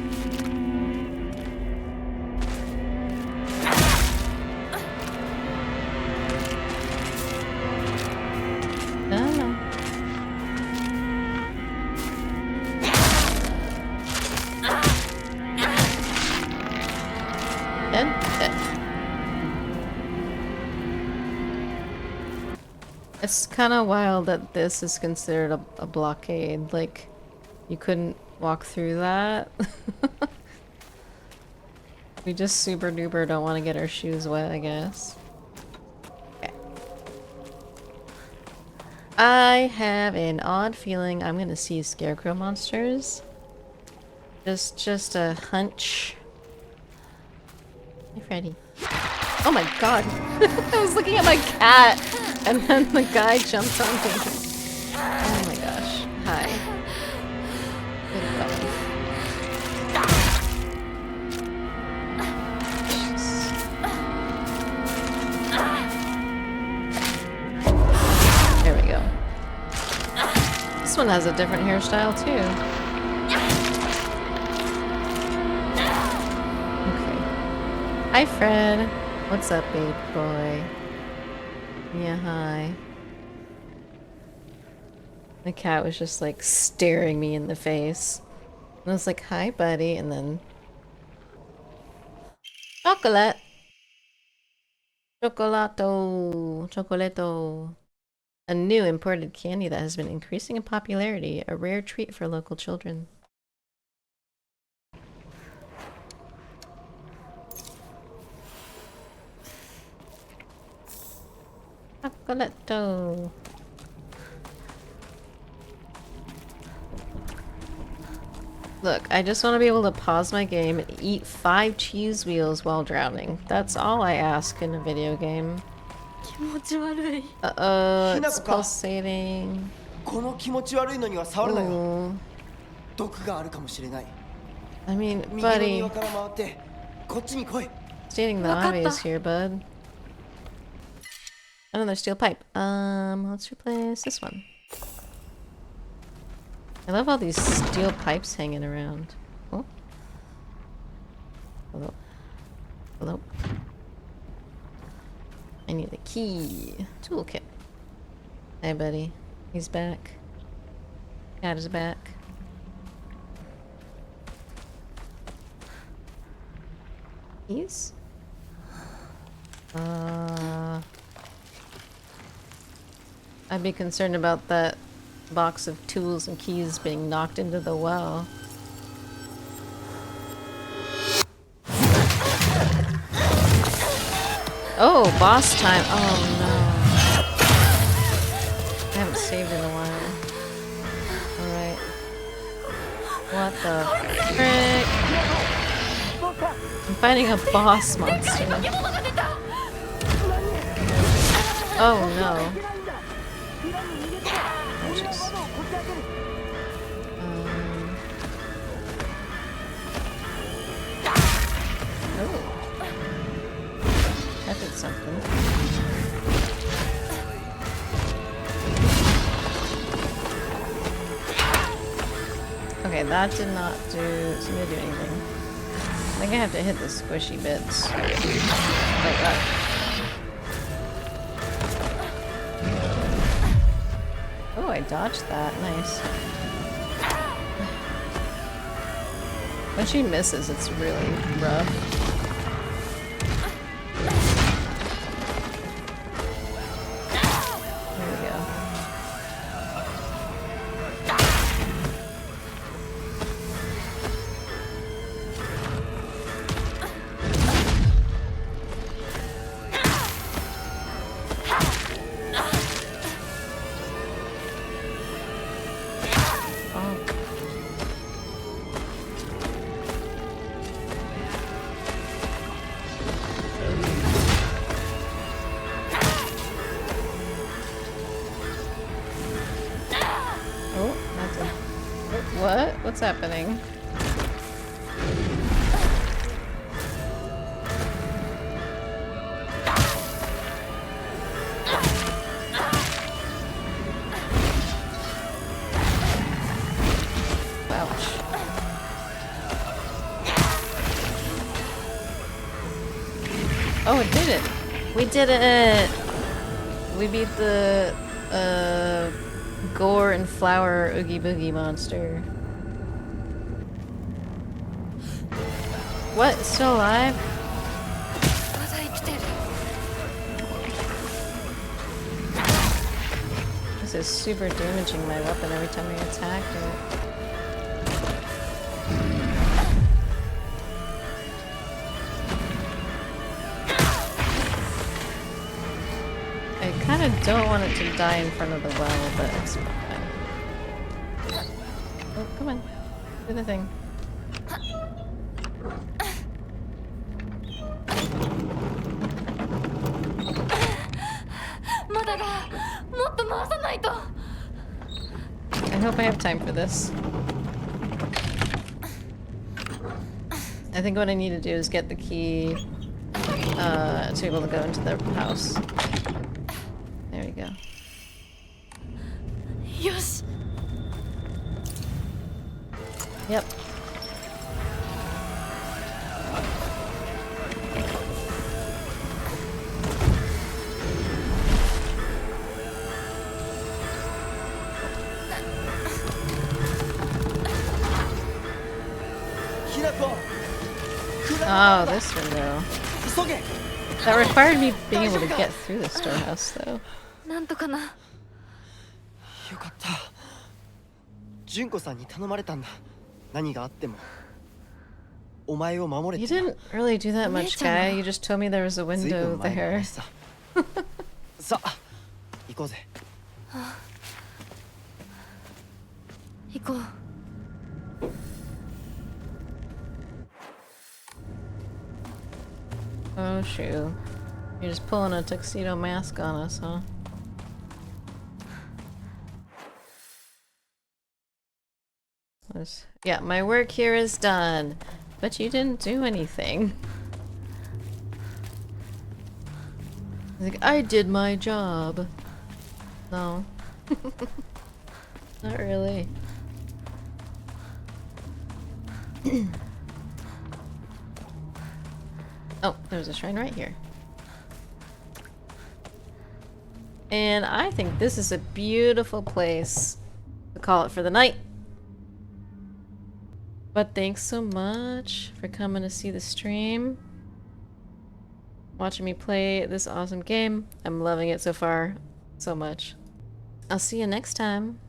It's kind of wild that this is considered a blockade. Like, you couldn't walk through that. We just super duper don't want to get our shoes wet, I guess. Okay. I have an odd feeling I'm gonna see scarecrow monsters. Just a hunch. Hey, Freddy. Oh my god! I was looking at my cat! And then the guy jumped on me. Oh my gosh. Hi. Good God. There we go. This one has a different hairstyle too. Okay. Hi, Fred. What's up, baby boy? Yeah, hi. The cat was just like staring me in the face. And I was like, hi, buddy. And then chocolate. Chocolato. Chocolato. A new imported candy that has been increasing in popularity. A rare treat for local children. Chocolato. Look, I just want to be able to pause my game and eat 5 cheese wheels while drowning. That's all I ask in a video game. Uh-oh, it's pulsating. この気持ち悪いのには触るなよ。 Ooh. 毒があるかもしれない。 I mean, 右の buddy, 庭から回ってこっちに来い。 stating the obvious here, bud. Another steel pipe. Let's replace this one. I love all these steel pipes hanging around. Oh. Hello. Hello. I need a key. Toolkit. Hey, buddy. He's back. Cat is back. Keys? I'd be concerned about that box of tools and keys being knocked into the well. Oh, boss time. Oh no. I haven't saved in a while. Alright. What the frick? I'm fighting a boss monster. Oh no. Oh, jeez. Oh. That did something. Okay, that did not seem to do anything. I think I have to hit the squishy bits. Like that. Oh, I dodged that. Nice. When she misses, it's really rough. There we go. What? What's happening? Ouch. Oh, it did it! We did it! We beat the, gore and flower Oogie Boogie monster. What? Still alive? This is super damaging my weapon every time I attack it. I kind of don't want it to die in front of the well, but it's fine. Oh, come on. Do the thing. I hope I have time for this. I think what I need to do is get the key to be able to go into the house. There we go. Yosh. Yep. Oh, this window. That required me being able to get through the storehouse, though. なんとかな。よかった。純子さんに頼まれたんだ。何があっても。お前を守れ You って。 didn't really do that much, guy. You just told me there was a ずいぶ window ん前の there. 話さ。さあ、行こうぜ。行こう。Oh, shoot. You're just pulling a tuxedo mask on us, huh? Yeah, my work here is done. But you didn't do anything. Like, I did my job. No. Not really. Oh, there's a shrine right here. And I think this is a beautiful place to call it for the night. But thanks so much for coming to see the stream. Watching me play this awesome game. I'm loving it so far so much. I'll see you next time.